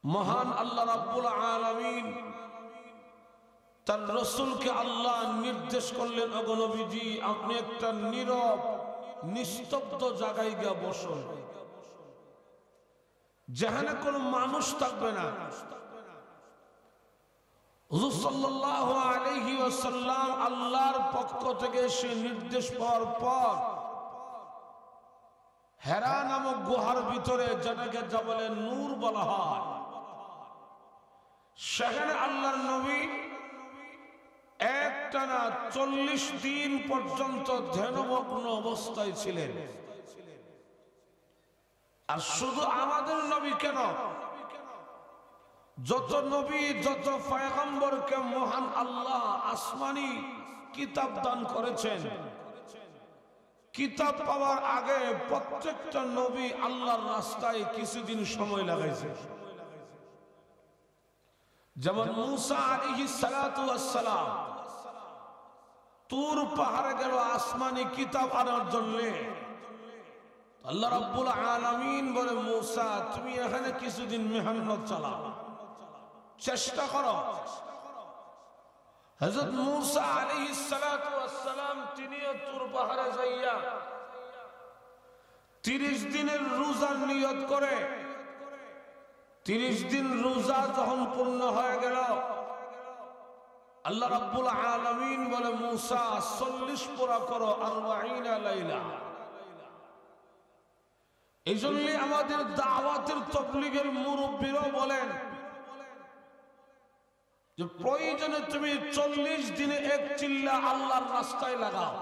মহান আল্লাহ রাব্বুল আলামিন তার রাসূলকে আল্লাহ নির্দেশ করলেন, ওগো নবীজি আপনি একটা নীরব নিস্তব্ধ জায়গায় গিয়ে বসুন, যেখানে কোনো মানুষ থাকবে না। হুজুর সাল্লাল্লাহু আলাইহি ওয়াসাল্লাম আল্লাহর পক্ষ থেকে সে নির্দেশ পাওয়ার পর হেরা নামক গুহার ভিতরে, যেটাকে জাবালে নূর বলা হয়, সেখানে আল্লাহর নবী একটানা 40 দিন পর্যন্ত ধ্যানমগ্ন অবস্থায় ছিলেন। আর শুধু আমাদের নবী কেন, যত নবী যত পয়গম্বরকে মহান আল্লাহ আসমানি কিতাব দান করেছেন, কিতাব পাওয়ার আগে প্রত্যেকটা নবী আল্লাহর রাস্তায় কিছুদিন সময় লাগাইছে। যেমন মুসা আলাইহিস সালাতু ওয়াস সালাম তুর পাহাড়ে গেল আসমানি কিতাব আনার জন্য। আল্লাহ রাব্বুল আলামিন বলে, মুসা তুমি এখানে কিছুদিন মেহনত চালাও, চেষ্টা করো। হযরত মুসা আলাইহিস সালাতু ওয়াস সালাম তিনিও তুর পাহাড়ে যাইয়া 30 দিনের রোজার নিয়ত করে, 30 দিন রোজা যখন পূর্ণ হয়ে গেল, আল্লাহ রাব্বুল আলামিন বলে, মুসা 40 পুরা করো, 40 লাইলা। এই জন্য আমাদের দাওয়াতের তাবলীগের মুরব্বীরা বলেন যে প্রয়োজনে তুমি 40 দিনে এক চিল্লা আল্লাহর রাস্তায় লাগাও,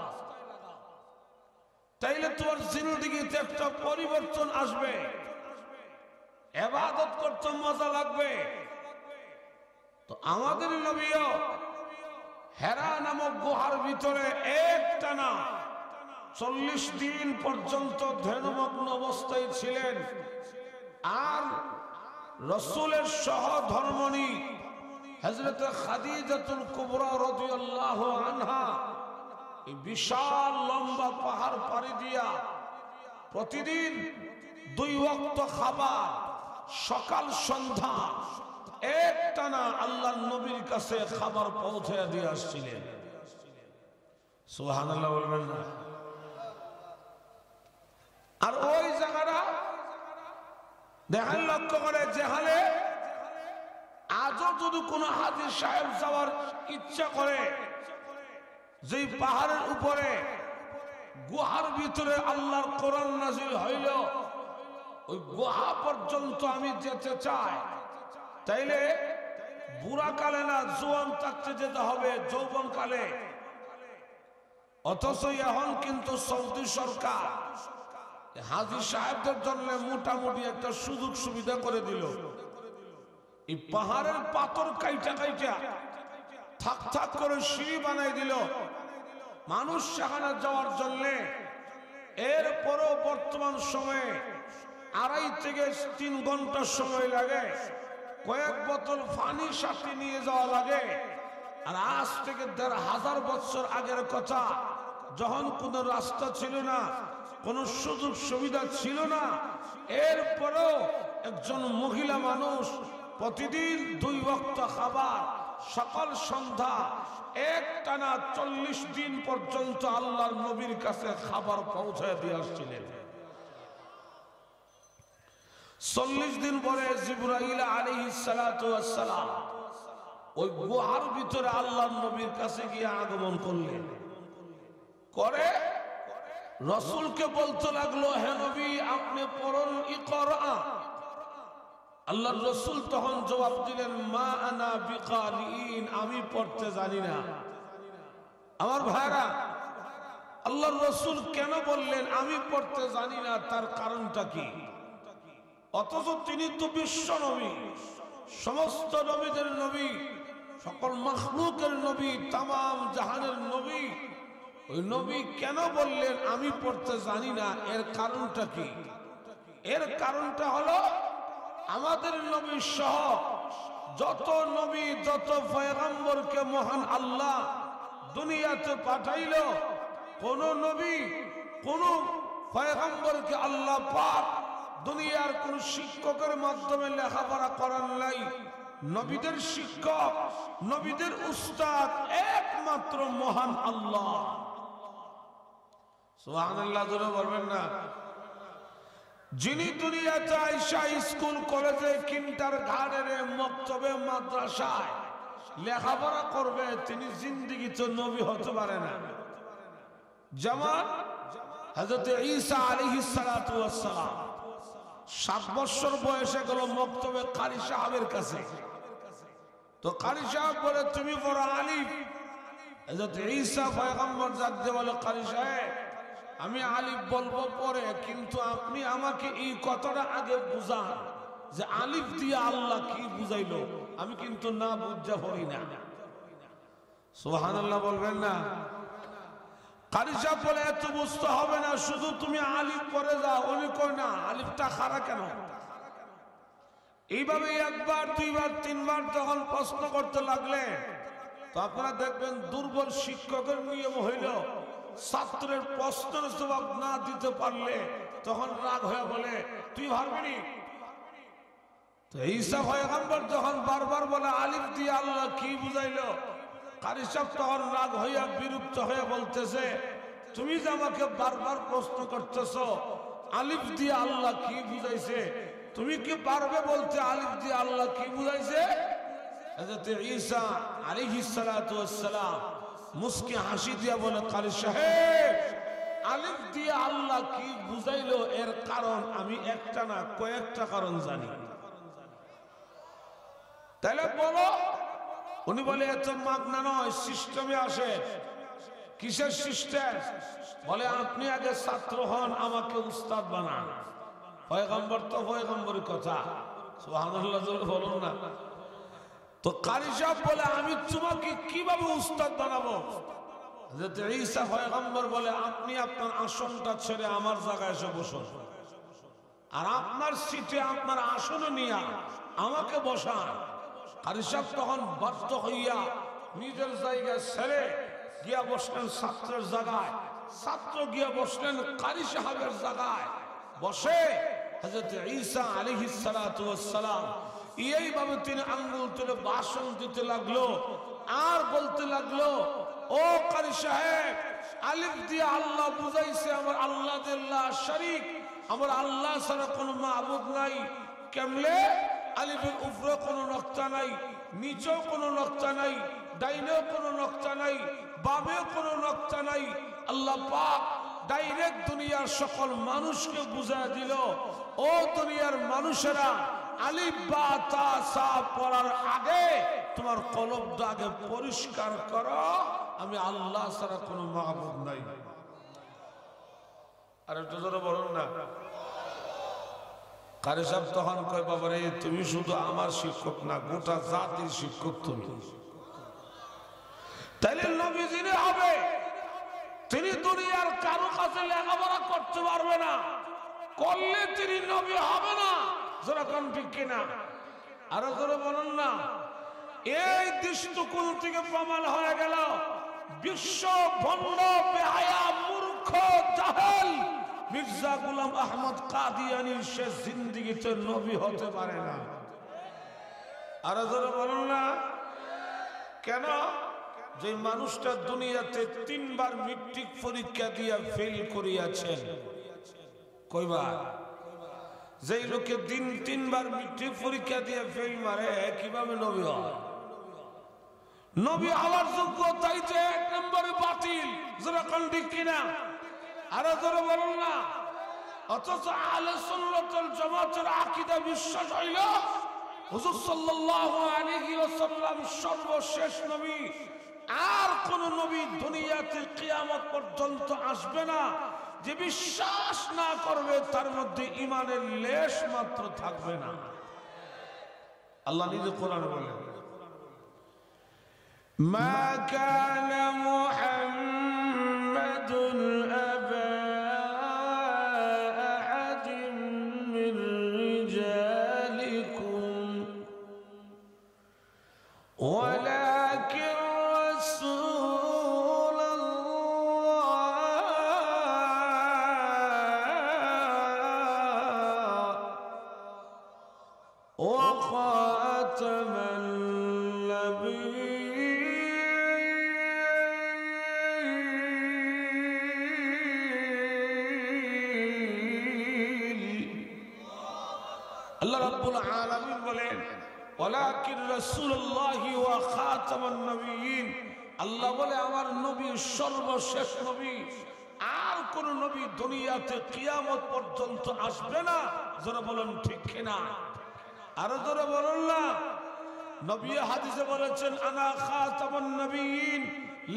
তাইলে তোমার জিন্দেগিতে একটা পরিবর্তন আসবে, ইবাদত করতে মজা লাগবে। তো আমাদের নবীও হেরা নামক গুহার ভিতরে একটানা 40 দিন পর্যন্ত ধ্যানমগ্ন অবস্থায় ছিলেন। আর রাসূলের সহধর্মিণী হযরত খাদিজাতুল কুবরা রাদিয়াল্লাহু আনহা এই বিশাল লম্বা পাহাড় পাড়ি দিয়া প্রতিদিন 2 ওয়াক্ত খাবার সকাল সন্ধ্যা একটানা আল্লাহর নবীর কাছে খাবার পৌঁছে দিয়ে আসছিলেন। সুবহানাল্লাহ বলবেন না? আর ওই জায়গাটা দেখেন, লক্ষ্য করে, যেখানে আজও যদি কোনো হাজী সাহেব যাওয়ার ইচ্ছা করে, যেই পাহাড়ের উপরে গুহার ভিতরে আল্লাহর কোরআন নাজিল হইল, ওই গুহা পর্যন্ত আমি যেতে চাই, তাইলে বুড়া কালে না জোয়ান থাকতে যেতে হবে, যৌবন কালে। অথচ এখন কিন্তু সৌদি সরকার হাজী সাহেবদের জন্য মোটামুটি একটা সুযোগ সুবিধা করে দিল। এই পাহাড়ের পাথর কাইটা কাইটা থাক থাক করে সিঁড়ি বানাই দিল মানুষ সেখানে যাওয়ার জন্য। এরপরও বর্তমান সময়ে 2.5 থেকে 3 ঘন্টা সময় লাগে, কয়েক বোতল পানি সাথে নিয়ে যাওয়া লাগে। আর আজ থেকে 1500 বছর আগের কথা, যখন কোনো রাস্তা ছিল না, কোনো সুযোগ সুবিধা ছিল না, এরপরও একজন মহিলা মানুষ প্রতিদিন 2 ওয়াক্ত খাবার সকাল সন্ধ্যা একটানা 40 দিন পর্যন্ত আল্লাহর নবীর কাছে খাবার পৌঁছায় দিয়ে আসছিলেন। 40 দিন পরে জিবরাইল আলাইহিস সালাতু ওয়াস সালাম ওই গুহার ভিতরে আল্লাহর নবীর কাছে গিয়ে আগমন করলেন। করে রাসূলকে বলতে লাগলো, হে নবী আপনি পড়ুন, ইকরা। আল্লাহর রাসূল তখন জবাব দিলেন, মা আনা বিকারিন, আমি পড়তে জানি না। আমার ভাইরা, আল্লাহর রাসূল কেন বললেন আমি পড়তে জানি না, তার কারণটা কি? অথচ তিনি তো বিশ্ব নবী, সমস্ত নবীদের নবী, সকল মাখলুকের নবী, তামাম জাহানের নবী। ওই নবী কেন বললেন আমি পড়তে জানি না? এর কারণটা কি? এর কারণটা হলো, আমাদের নবী সহ যত নবী যত পয়গম্বরকে মহান আল্লাহ দুনিয়াতে পাঠাইল, কোন নবী কোন পয়গম্বরকে আল্লাহ পাক দুনিয়ার কোন শিক্ষকের মাধ্যমে লেখাপড়া করার নাই। নবীদের শিক্ষক, নবীদের উস্তাদ একমাত্র মহান আল্লাহ। সুবহানাল্লাহ জোরে বলবেন না? যিনি দুনিয়াতে আইসা স্কুল কলেজে কিন্টার গার্ডেনে মক্তবে মাদ্রাসায় লেখাপড়া করবে, তিনি জিন্দেগিতে নবী হতে পারে না। যেমন হযরত ঈসা আলাইহিস সালাতু ওয়াস সালাম 7 বছর বয়সে গেল মক্তবে কারি সাহেবের কাছে। তো কারি সাহেব বলে, তুমি বড় আলিম। হযরত ঈসা পয়গম্বর জানতে বলে, কারি সাহেব আমি আলিফ বলবো পরে, কিন্তু আপনি আমাকে এই কথাটা আগে বুঝান যে আলিফ দিয়ে আল্লাহ কি বুঝাইলো, আমি কিন্তু না বুঝা পড়ি না। সুবহানাল্লাহ বলবেন না? কারি সাহেব বলে, এত বুঝতে হবে না, শুধু তুমি আলিফ পরে যাও। উনি কই না, আলিফটা খাড়া কেন? এইভাবে একবার, দুইবার, তিনবার যখন প্রশ্ন করতে লাগলে, তো আপনারা দেখবেন দুর্বল শিক্ষকের নিয়ম হইল, ছাত্রের প্রশ্নের জবাব না দিতে পারলে তখন রাগ হয়ে বলে, তুই পারবি। তো ঈসা পয়গম্বর যখন বারবার বলে আলিফ দিয়ে আল্লাহ কি বুঝাইলো, কারি সাহেব তখন রাগ হইয়া বিরক্ত হয়ে বলতেছে, তুমি যে আমাকে বারবার প্রশ্ন করতেছো আলিফ দিয়ে আল্লাহ কি বুঝাইছে, তুমি কি পারবে বলতে আলিফ দিয়ে আল্লাহ কি বুঝাইছে? হযরত ঈসা আলাইহিস সালাতু ওয়াস সালাম মুস্কি হাসি দিয়া বলে, কারি সাহেব আলিফ দিয়ে আল্লাহ কি বুঝাইলো এর কারণ আমি একটা না কয়েকটা কারণ জানি। তাহলে বলো। উনি বলে, এত মাগনা নয়, সিস্টেমে আসে। কিসের সিস্টেম? বলে, আপনি আগে ছাত্র হন, আমাকে উস্তাদ বানান। পয়গম্বর তো পয়গম্বরের কথা। সুবহানাল্লাহ বলুন না। তো কারি সাহেব বলে, আমি তোমাকে কিভাবে উস্তাদ বানাবো? হযরত ঈসা পয়গম্বর বলে, আপনি আপনার আসনটা ছেড়ে আমার জায়গায় এসে বসুন, আর আপনার সিটে আপনার আসন নিয়ে আমাকে বসান। কারি সাহেব তখন বাধ্য হইয়া নিজের জায়গায় ছেড়ে গিয়া বসলেন ছাত্রের জায়গায়, ছাত্র গিয়া বসলেন কারি সাহেবের জায়গায়। বসে হযরত ঈসা আলাইহিস সালাতু ওয়াস সালাম এইভাবে তিনি আঙ্গুল তুলে ভাষণ দিতে লাগলো, আর বলতে লাগলো, ও কারি সাহেব, আলিফ দিয়ে আল্লাহ বুঝাইছে আমার আল্লাহ দিল্লাহ শরীক, আমার আল্লাহ ছাড়া কোনো মাবুদ নাই। কেমনে? আলিফের উপরে কোনো নকতা নাই, নিচেও কোনো নকতা নাই, ডাইনেও কোনো নকতা নাই, বামেও কোনো নকতা নাই। আল্লাহ পাক ডাইরেক্ট দুনিয়ার সকল মানুষকে বুঝা দিল, ও দুনিয়ার মানুষেরা, আলিফ বা তা সা পড়ার আগে তোমার কলবটা আগে পরিষ্কার করো, আমি আল্লাহ ছাড়া কোনো মাবুদ নাই। আর একটু জোরে বলুন না। কারি সাহেব তখন কয়, বাবারে তুমি শুধু আমার শিক্ষক না, গোটা জাতির শিক্ষক তুমি। তাইলে নবী যিনি হবে, তিনি দুনিয়ার কারো কাছে লেখাপড়া করতে পারবে না, করলে তিনি নবী হবে না। যেরকম ঠিক কিনা? আরো জোরে বলুন না। এই দৃষ্টিকোণ থেকে প্রমাণ হয়ে গেল, বিশ্ব ভণ্ড বেহায়া মূর্খ জাহেল মির্জা গোলাম আহমদ কাদিয়ানীর শেষ জিন্দেগিতে নবী হতে পারে না। আরো জোরে বলুন না। কেন? যে মানুষটা দুনিয়াতে 3 বার মেট্রিক পরীক্ষা দিয়া ফেল করিয়াছেন। কয়বার? যেই লোকে 3 বার মেট্রিক পরীক্ষা দিয়ে ফেল মারে, কিভাবে নবী হয়? নবী হওয়ার যোগ্যতাই যে 1 নম্বরে বাতিল। যেরকম ঠিক কিনা? আরো জোরে বলুন না। অথচ আহলে সুন্নাত ওয়াল জামাতের আকীদা বিশ্বাস হইল হুজুর সাল্লাল্লাহু আলাইহি ওয়াসাল্লাম সর্বশেষ নবী, আর কোন নবী দুনিয়াতে কিয়ামত পর্যন্ত আসবে না। যে বিশ্বাস না করবে তার মধ্যে ঈমানের লেশ মাত্র থাকবে না। আল্লাহ নিজে কোরআনে বলেন, মা কানা মুহাম্মাদুন আবা আহাদিন মির রিজালিকুম ওয়ালাকিন রাসূলুল্লাহ خاتم النبيين আল্লাহ রাব্বুল আলামিন বলেন ওয়ালাকিন রাসূলুল্লাহি ওয়া খাতামান নবিয়্যিন আল্লাহ বলে আমার নবী সর্বশেষ নবী আর কোন নবী দুনিয়াতে কিয়ামত পর্যন্ত আসবে না যারা বলেন ঠিক কিনা আর যারা বলেন না নবী হাদিসে বলেছেন আনা খাতামান নবিয়্যিন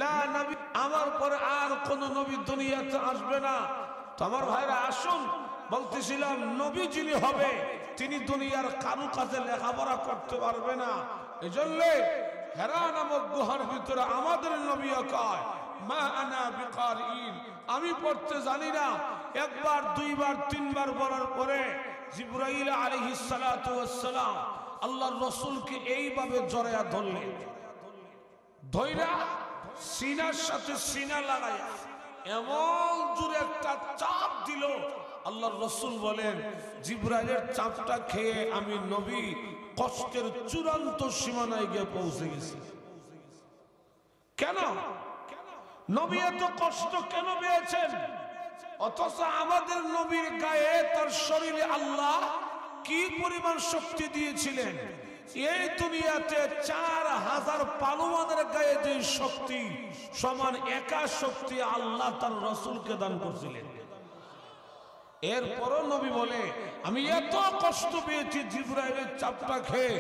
লা নবী আমার পরে আর কোন নবী দুনিয়াতে আসবে না তো আমার ভাইরা আসুন বলতেছিলাম নবী যিনি হবে তিনি দুনিয়ার কারো কাছে লেখাপড়া করতে পারবে না এজন্য হেরা নামক গুহার ভিতরে আমাদের নবী কয় মা আনা বিকারিন আমি পড়তে জানি না একবার দুইবার তিনবার বলার পরে জিবরাইল আলাইহিস সালাতু ওয়াস সালাম আল্লাহর রাসূলকে এইভাবে জড়ায়া ধরলেন ধইরা সিনার সাথে সিনা লাগায়া এমন জোরে একটা চাপ দিল আল্লাহর রাসূল বলেন জিবরাইলের চাপটা খেয়ে আমি নবী কষ্টের চূড়ান্ত সীমানায় গিয়ে পৌঁছে গেছি কেন নবী এত কষ্ট কেন পেয়েছেন অথচ আমাদের নবীর গায়ে তার শরীরে আল্লাহ কি পরিমাণ শক্তি দিয়েছিলেন এই দুনিয়াতে 4000 পালোয়ানের গায়ে যে শক্তি সমান একা শক্তি আল্লাহ তার রাসূলকে দান করেছিলেন এরপরও নবী বলে আমি এত কষ্ট পেয়েছি জিবরাইলের চাপটা খেয়ে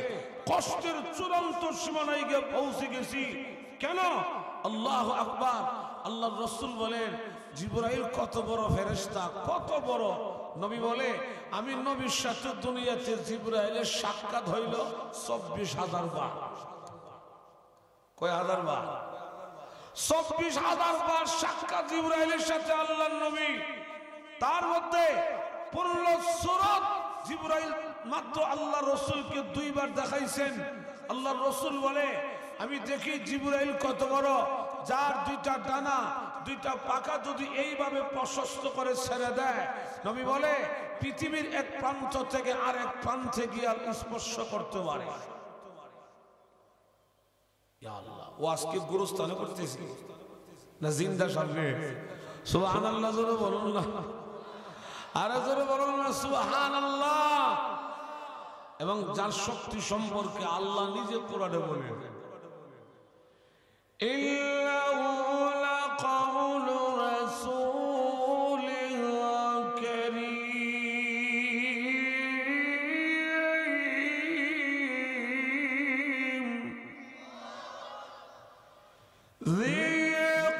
কষ্টের চূড়ান্ত সীমানায় গিয়ে পৌঁছে গেছি কেন আল্লাহু আকবার আল্লাহর রাসূল বলেন জিবরাইল কত বড় ফেরেশতা কত বড় নবী বলে আমি নবীর সাথে দুনিয়াতে জিবরাইলের সাক্ষাৎ হইল 24000 বার কয় হাজার বার 24000 বার সাক্ষাৎ জিবরাইলের সাথে আল্লাহর নবী তার মধ্যে পূর্ণ সূরত জিবরাইল মাত্র আল্লাহ রাসূলকে দুইবার দেখাইছেন আল্লাহর রাসূল বলে আমি দেখি জিবরাইল কত বড় যার দুইটা ডানা দুইটা পাখা যদি এইভাবে প্রশস্ত করে ছেড়ে দেয় নবী বলে পৃথিবীর এক প্রান্ত থেকে আরেক প্রান্তে গিয়ে স্পর্শ করতে পারে ইয়া আল্লাহ ও আজকে গুরুস্থানে করতেছি না জিন্দা সামনে সুবহানাল্লাহ জোরে বলুন না আরে জোরে বলুন না সুবহানাল্লাহ এবং যার শক্তি সম্পর্কে আল্লাহ নিজে কোরআনে বলেন ইল্লাহু লাকাউলু রাসূলিন কারীম ذي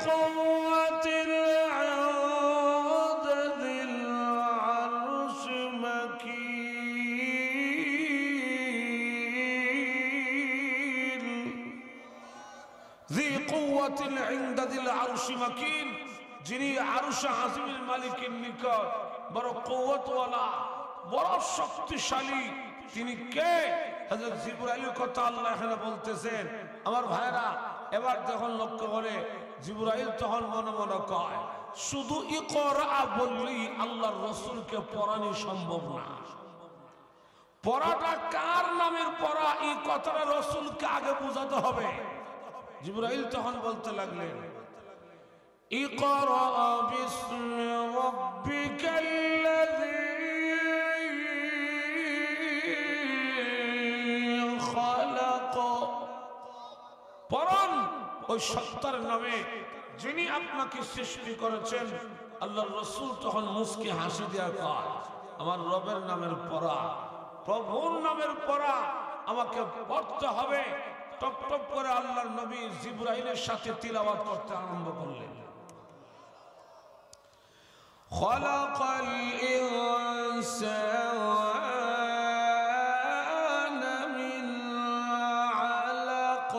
قوة عند ذي العرش مكين ذي قوة عند ذي العرش مكين যিনি আরশ আজিমের মালিকের নিকট বড় কুওয়াতওয়ালা বড় শক্তিশালী তিনি কে হযরত জিবরাইলের কথা আল্লাহ এখানে বলতেছেন আমার ভাইরা এবার যখন লক্ষ্য করে জিবরাইল তখন মনে মনে কয় শুধু ইকরা বললি আল্লাহর রাসূলকে পড়ানো সম্ভব না পড়াটা কার নামের পড়া এই কথাটা রাসূলকে আগে বোঝাতে হবে জিবরাইল তখন বলতে লাগলেন ইকরা বিসমি রাব্বিকাল্লাযী খালাক পড়ুন ওই সত্তার নামে যিনি আপনাকে সৃষ্টি করেছেন আল্লাহর রাসূল তখন মুস্কি হাসি দিয়া কয় আমার রবের নামের পড়া প্রভুর নামের পড়া আমাকে পড়তে হবে টপ টপ করে আল্লাহর নবী জিবরাইলের সাথে তিলাওয়াত করতে আরম্ভ করলেন খালাকাল ইনসানা মিন আলাক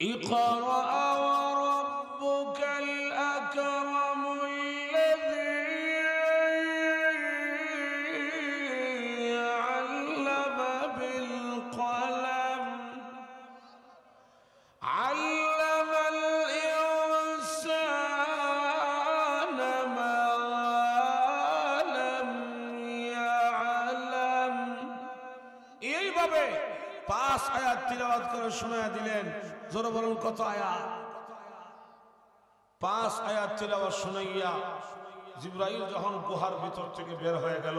ইকরা ওয়া রাব্বুকাল আকরাম علم الإنسان ما لم يعلم এইভাবে 5 আয়াত তিলাওয়াত করে শোনায়া দিলেন। জোরে বলুন কত আয়াত? 5 আয়াত তিলাওয়াত শুনাইয়া জিবরাইল যখন গুহার ভিতর থেকে বের হয়ে গেল,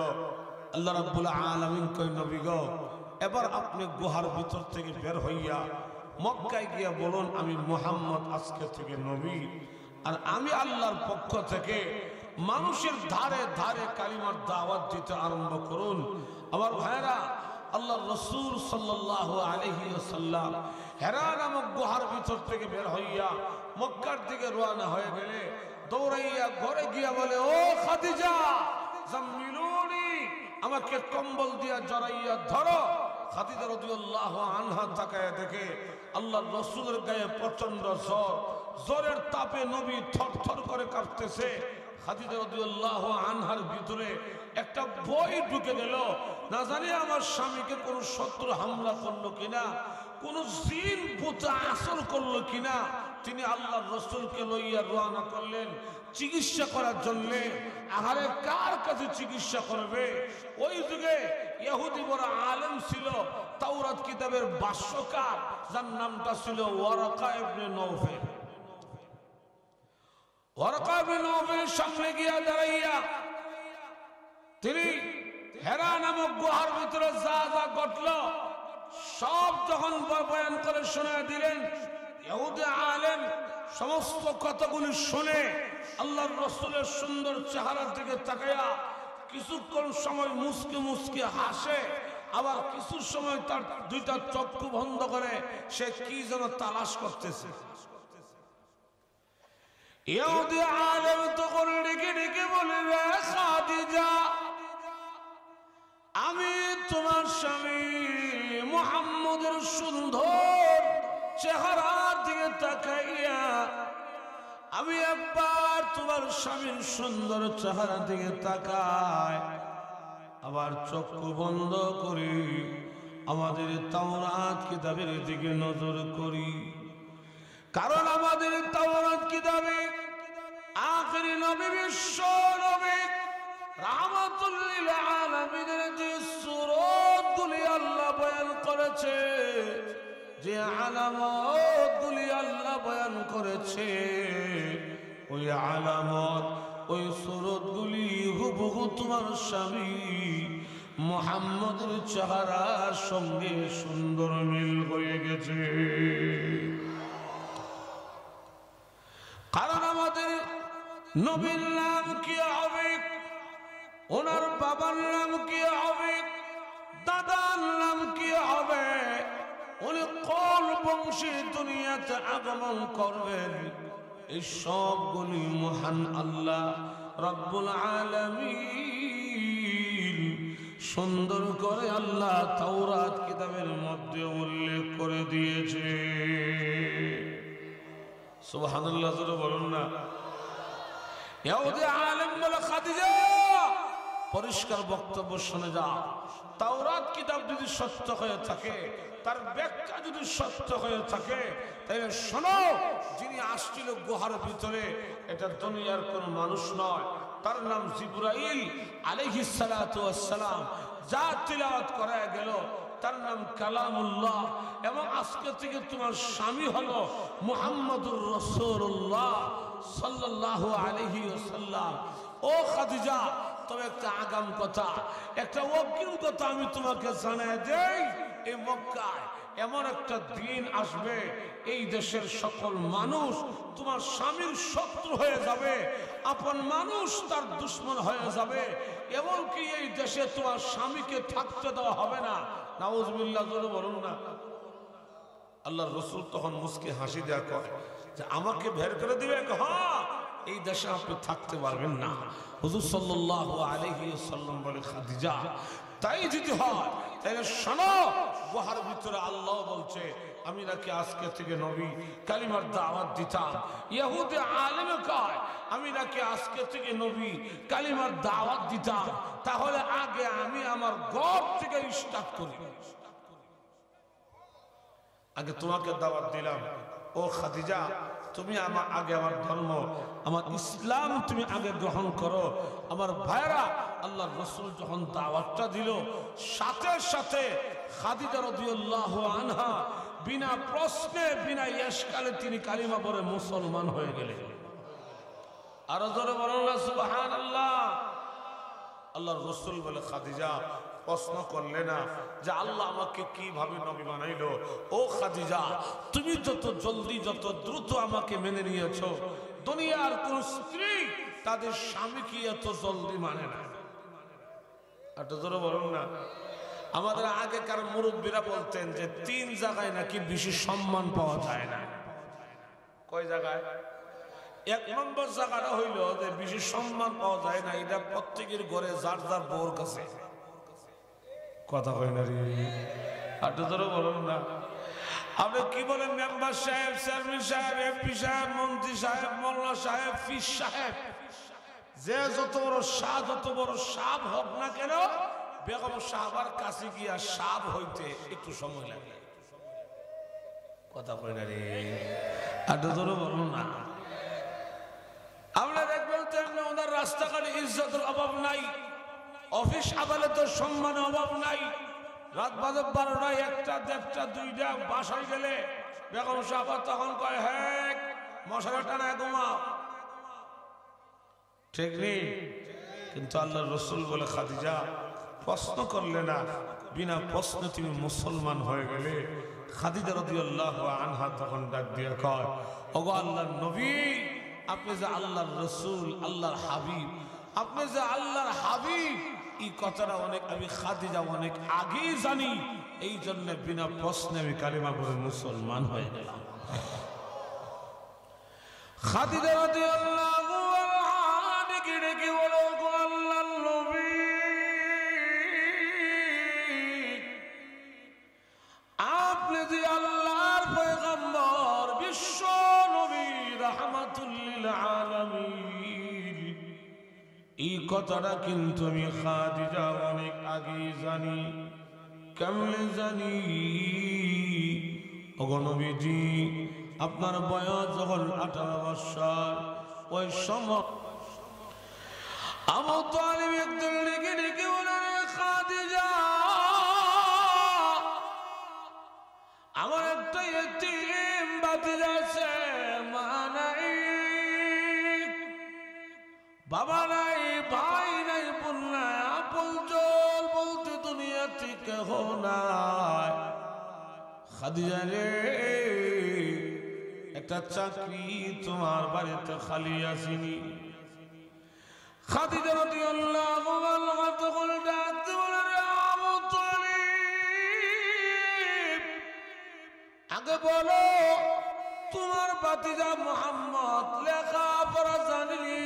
আল্লাহ রাব্বুল আলামিন কই নবী গো, এবার আপনি গুহার ভিতর থেকে বের হইয়া মক্কায় গিয়া বলুন আমি মুহাম্মদ আজকে থেকে নবী, আর আমি আল্লাহর পক্ষ থেকে মানুষের ধারে ধারে কালিমার দাওয়াত দিতে আরম্ভ করুন। আমার ভাইরা, আল্লাহর রাসূল সাল্লাল্লাহু আলাইহি ওয়াসাল্লাম হেরা নামক গুহার ভিতর থেকে বের হইয়া মক্কার দিকে রওনা হয়ে গেলে দৌড়াইয়া ঘরে গিয়া বলে, ও খাদিজা জাম্মিলুনি, আমাকে কম্বল দিয়া জড়াইয়া ধরো। খাদিজা রাদিয়াল্লাহু আনহা তাকায় দেখে আল্লাহর রাসূলের গায়ে প্রচন্ড জ্বর, জ্বরের তাপে নবী থরথর করে কাঁপতেছে। খাদিজা রাদিয়াল্লাহু আনহার ভিতরে একটা ভয় ঢুকে গেল, না জানি আমার স্বামীকে কোন শত্রু হামলা করলো কিনা, কোন জিন ভূত আসর করলো কিনা। তিনি আল্লাহর রাসূলকে লইয়া রওনা করলেন চিকিৎসা করার জন্য। আহারে কার কাছে চিকিৎসা করবে? ওই যুগে ইহুদি বড় আলেম ছিল, তাওরাত কিতাবের ভাষ্যকার, যার নামটা ছিল Waraqa ibn Nawfal. Waraqa ibn নওফেলের সামনে গিয়া দাঁড়াইয়া তিনি হেরা নামক গুহার ভিতরে যা যা ঘটলো সব যখন বয়ান করে শোনায় দিলেন, ইহুদি আলেম সমস্ত কথাগুলি শুনে আল্লাহর রাসূলের সুন্দর চেহারার দিকে তাকায়া কিছুক্ষণ সময় মুসকে মুসকে হাসে, আবার কিছু সময় তার দুইটা চক্ষু বন্ধ করে সে কি যেন তালাশ করতেছে। ইহুদি আলেম তখন ডেকে ডেকে বলে, রে খাদিজা, আমি তোমার স্বামী মুহাম্মদের সুন্দর চেহারার দিকে তাকাইয়া আমি একবার তোমার স্বামীর সুন্দর চেহারার দিকে তাকাই, আবার চক্ষু বন্ধ করি, আমাদের তাওরাত কিতাবের দিকে নজর করি। কারণ আমাদের তাওরাত কিতাবে আখিরি নবী, বিশ্ব নবী রাহমাতুল লিল আলামিনের যে সূরাতগুলি আল্লাহ বয়ান করেছে, যে আলামতগুলি আল্লাহ বয়ান করেছে, ওই আলামত ওই সূরাতগুলি হুবহু তোমার স্বামী মুহাম্মদের চেহারার সঙ্গে সুন্দর মিল হয়ে গেছে। কারণ আমাদের নবীর নাম কি হবে, ওনার বাবার নাম কি হবে, দাদার নাম কি হবে, উনি কোন বংশে দুনিয়াতে আগমন করবেন, এই সবগুলি মহান আল্লাহ রব্বুল আলামিন সুন্দর করে আল্লাহ তাওরাত কিতাবের মধ্যে উল্লেখ করে দিয়েছে। সুবহানাল্লাহ, জোরে বলুন না। ইহুদি আলেম বলে, খাদিজা পরিষ্কার বক্তব্য শুনে যাও, তাওরাত কিতাব যদি সত্য হয়ে থাকে, তার ব্যাখ্যা যদি সত্য হয়ে থাকে, তাহলে শোনো, যিনি আসছিল গুহার ভিতরে এটা দুনিয়ার কোন মানুষ নয়, তার নাম জিবরাইল আলাইহিস সালাতু ওয়াস সালাম। যা তিলাওয়াত করা গেল তার নাম কালামুল্লাহ, এবং আজকে থেকে তোমার স্বামী হলো মুহাম্মদুর রাসূলুল্লাহ সাল্লাল্লাহু আলাইহি ওয়াসাল্লাম। ও খাদিজা, তবে একটা আগাম কথা, একটা অগ্রিম কথা আমি তোমাকে জানাই দেই, এই মক্কায় এমন একটা দিন আসবে, এই দেশের সকল মানুষ তোমার স্বামীর শত্রু হয়ে যাবে, আপন মানুষ তার দুশ্মন হয়ে যাবে, এমনকি এই দেশে তোমার স্বামীকে থাকতে দেওয়া হবে না। নাউজুবিল্লাহ, জোরে বলুন না। আল্লাহর রাসূল তখন মুস্কি হাসি দেয়া কয় যে আমাকে বের করে দিবে? হ্যাঁ, এই দেশে আপনি থাকতে পারবেন না। হুজুর সাল্লাল্লাহু আলাইহি ওয়াসাল্লাম বলে, খাদিজা তাই যদি হয় তাহলে শোনো, গুহার ভিতরে আল্লাহ বলছে আমি নাকি আজকে থেকে নবী কালিমার দাওয়াত দিতাম। ইহুদি আলেম কয় আমি নাকি আজকে থেকে নবী কালিমার দাওয়াত দিতাম, তাহলে আগে আমি আমার ঘর থেকে স্টার্ট করি, আগে তোমাকে দাওয়াত দিলাম। ও খাদিজা, তুমি আমার আগে আমার ধর্ম, আমার ইসলাম তুমি আগে গ্রহণ করো। আমার ভাইরা, আল্লাহর রাসূল যখন দাওয়াতটা দিল, সাথে সাথে খাদিজা রাদিয়াল্লাহু আনহা বিনা প্রশ্নে বিনা ইশকালে তিনি কালিমা পড়ে মুসলমান হয়ে গেলেন। আর জোরে বলুন না সুবহানাল্লাহ। আল্লাহর রাসূল বলে খাদিজা প্রশ্ন করলে না যে আল্লাহ আমাকে কিভাবে নবী বানাইলো? ও খাদিজা, তুমি যত জলদি যত দ্রুত আমাকে মেনে নিয়েছো, দুনিয়ার কোন স্ত্রী তাদের স্বামীকে এত জলদি মানে না। আর জোরে বলুন না। আমাদের আগেকার মুরব্বীরা বলতেন যে 3 জায়গায় নাকি বেশি সম্মান পাওয়া যায় না। কয় জায়গায়? 1 নম্বর জায়গাটা হইল যে বেশি সম্মান পাওয়া যায় না, এটা প্রত্যেকের ঘরে যার যার বউর কাছে। কথা কয় না রে, আর জোরে বলুন না। আপনি কি বলেন? মেম্বার সাহেব, চেয়ারম্যান সাহেব, এমপি সাহেব, মন্ত্রী সাহেব, মোল্লা সাহেব, ফিস সাহেব, যে যত বড় শাহ, যত বড় সাপ হোক না কেন, বেগম সাহাবার কাছে গিয়া সাপ হইতে একটু সময় লাগে। কথা কয় না রে, আর জোরে বলুন না। আমরা দেখবেন তেমনি ওনার রাস্তাঘাটে ইজ্জতের অভাব নাই, অফিস আদালতের সম্মানের অভাব নাই। রাত বাজে 12টা, 1টা, 1:30, 2টা, বাসায় গেলে বেগম সাহাবা তখন কয়, হ্যাঁ মশারা টানায় ঘুমাও। ঠিক নেই? কিন্তু আল্লাহর রাসূল বলে খাদিজা প্রশ্ন করলে না, বিনা প্রশ্নে তুমি মুসলমান হয়ে গেলে। খাদিজা রাদিয়াল্লাহু আনহা তখন ডাক দিয়ে কয়, ওগো আল্লাহর নবী, আপনি যে আল্লাহর রাসূল, আল্লাহর হাবিব, আপনি যে আল্লাহর হাবিব, এই কথাটা আমি খাদিজা অনেক আগেই জানি। এই জন্য বিনা প্রশ্নে আমি কালিমা পড়ে মুসলমান হয়ে গেলাম। খাদিজা রাদিয়াল্লাহু আনহা ডেকে ডেকে বলো, ওগো আল্লাহর নবী, আপনি যে আল্লাহর পয়গম্বর, বিশ্ব নবী, রাহমাতুল লিল আলামিন, এই কথাটা কিন্তু আমি খাদিজা অনেক আগেই জানি। কেমনে জানি? ওগো নবীজি, আপনার বয়স যখন 18 বছর, ওই সময় আবু তালিব একদম ডেকে ডেকে বলে, খাদিজা, আমার একটা ইতিম ভাতিজা আছে, মা নাই, বাবা নাই, ভাই নাই, বোন নাই, আপনজন বলতে দুনিয়াতে কেহ নাই। খাদিজা রে, একটা চাকরি তোমার বাড়িতে খালি আসেনি। খাদিজা রাদিয়াল্লাহু আনহা তখন ডাকতে বলে, রে আবু তালিব, আগে বলো তোমার ভাতিজা মুহাম্মদ লেখাপড়া জানেনি?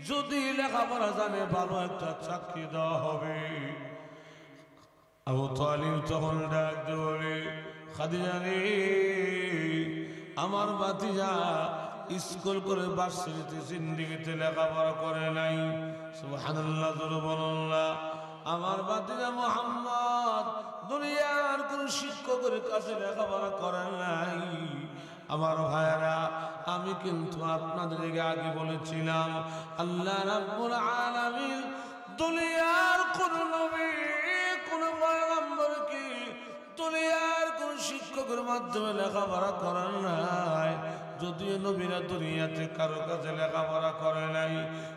যদি লেখাপড়া জানে, ভালো একটা চাকরি দেওয়া হবে। আবু তালিব তখন ডাকতে বলে, খাদিজা রে, আমার ভাতিজা স্কুল করে ভার্সিটিতে জিন্দেগিতে লেখাপড়া করে নাই। সুবহানাল্লাহ, জোরে বলুন না। আমার ভাতিজা মুহাম্মদ দুনিয়ার কোন শিক্ষকের কাছে লেখাপড়া করে নাই। আমার ভাইরা, আমি কিন্তু আপনাদের আগে বলেছিলাম, আল্লাহ রাব্বুল আলামিন দুনিয়ার কোন নবী, কোন পয়গম্বরকে দুনিয়ার কোন শিক্ষকের মাধ্যমে লেখাপড়া করেন নাই। যদিও নবীরা দুনিয়াতে কারো কাছে লেখাপড়া করে নাই,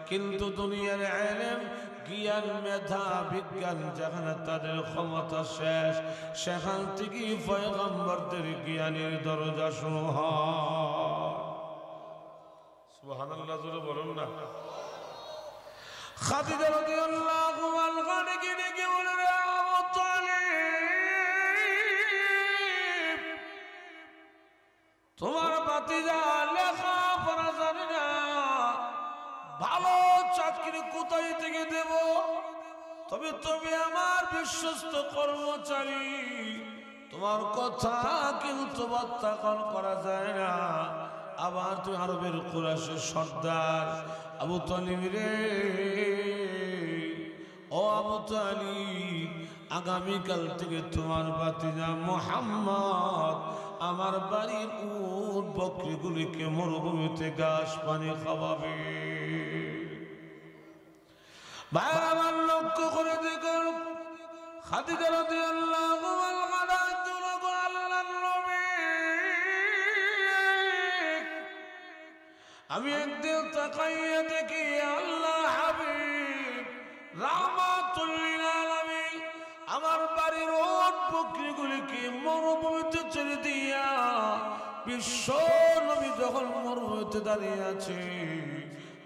কিন্তু দুনিয়ার ইলম, জ্ঞান, মেধা, বিজ্ঞান যেখানে তাদের ক্ষমতা শেষ, সেখান থেকে পয়গম্বরদের জ্ঞানের দরজা শুরু হয়। সুবহানাল্লাহ, জোরে বলুন না। খাদিজা রাদিয়াল্লাহু আনহা ডেকে ডেকে বলে, রে আবু তালিব, তোমার ভাতিজা লেখাপড়া জানে না, ভালো চাকরি কোথায় থেকে দেব? তবে তুমি আমার বিশ্বস্ত কর্মচারী, তোমার কথা কিন্তু প্রত্যাখ্যান করা যায় না। আবার তুমি আরবের কুরাইশের সর্দার আবু তালিব রে, ও আবু তালিব, আগামীকাল থেকে তোমার ভাতিজা মুহাম্মদ আমার বাড়ির উট বকরিগুলিকে মরুভূমিতে ঘাস পানি খাওয়াবে। ভাইরা, আমার লক্ষ্য করে দেখুন, খাদিজা রাদিয়াল্লাহু আমি একদিন তাকাইয়া দেখি আল্লাহ হাবিব রাহমাতুল লিল আলামিন আমার বাড়ির ওট বকরিগুলিকে মরুভূমিতে ছেড়ে দিয়া বিশ্ব নবী যখন মরুভূমিতে দাঁড়িয়ে আছে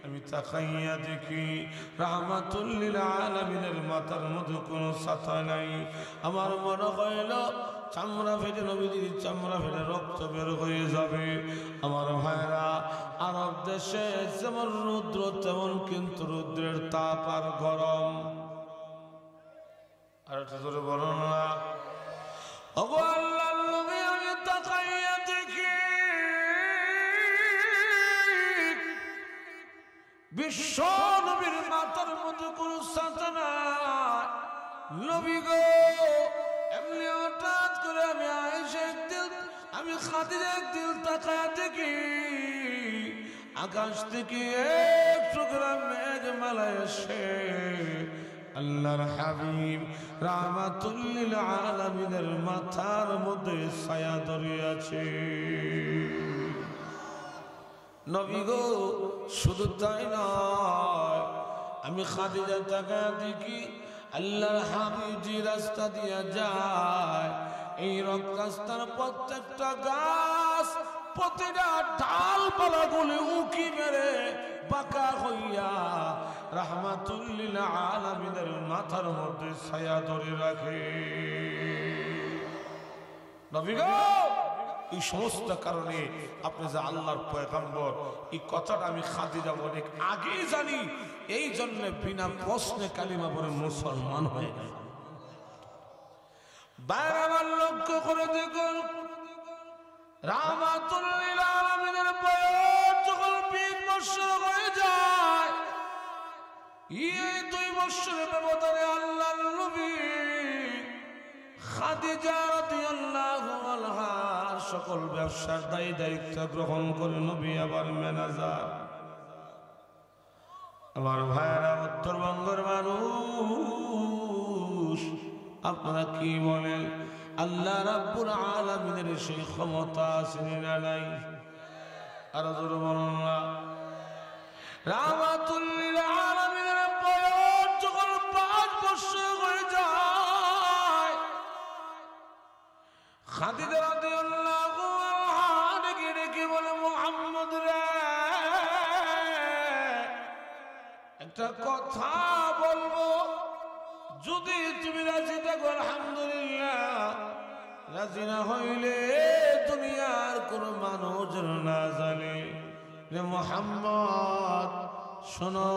আমি তাকাইয়া দেখি রাহমাতুল লিল আলামিনের মাথার মধ্যে কোনো ছাতা নাই। আমার মনে হইল চামড়া ফেটে নবীজির চামড়া ফেটে রক্ত বের হয়ে যাবে। আমার ভাইরা আরব দেশে যেমন রৌদ্র তেমন কিন্তু রৌদ্রের তাপ আর গরম। আর একটু জোরে বলুন না। ওগো আল্লাহর নবী আমি তাকাইয়া দেখি বিশ্ব নবীর মাথার মধ্যে কোনো ছাতা নাই। নবী গো এমনি হঠাৎ করে আমি আয়েশা একদিন আমি খাদিজা একদিন তাকায়া দেখি আকাশ থেকে এক টুকরা মেঘমালা এসে আল্লাহর হাবিব রাহমাতুল লিল আলামিনের মাথার মধ্যে ছায়া ধরে আছে। নবী গো শুধু তাই নয়, আমি খাদিজা তাকায়া দেখি আল্লাহর হাবিব যে রাস্তা দিয়া যায় এই রাস্তার প্রত্যেকটা গাছ প্রতিটা ডালপালাগুলি উকি মেরে বাঁকা হইয়া রাহমাতুল লিল আলামিনের মাথার মধ্যে ছায়া ধরে রাখে। নবী গো এই সমস্ত কারণে আপনি যে আল্লাহর পয়গম্বর এই কথাটা আমি খাদিজা অনেক আগেই জানি, এই জন্য বিনা প্রশ্নে কালিমা পড়ে মুসলমান হয়ে গেল। বারবার লক্ষ্য করে দেখুন রাহমাতুল লিল আলামিনের বয়স যখন 20 বছর হয়ে যায়, এই 2 বছরের ব্যবধানে আল্লাহর নবী খাদিজা রাদিয়াল্লাহু আনহা সকল ব্যবসার দায়িত্ব গ্রহণ করে নবী আবার ম্যানেজার। আমার ভাইরা উত্তরবঙ্গের মানুষ আপনারা কি বলেন আল্লাহ রাব্বুল আলামিনের সেই ক্ষমতা আছে না নাই? আর জোরে বলুন না। রাহমাতুল লিল আলামিনের বয়স যখন 5 বছর হয়ে যায়, খাদিজা রাদিয়াল্লাহু আনহা ডেকে ডেকে বলে মুহাম্মদ রে একটা কথা বলবো, যদি তুমি রাজি থাকো আলহামদুলিল্লাহ, রাজি না হইলে দুনিয়ার কোন মানুষ না জানে রে মুহাম্মদ শোনো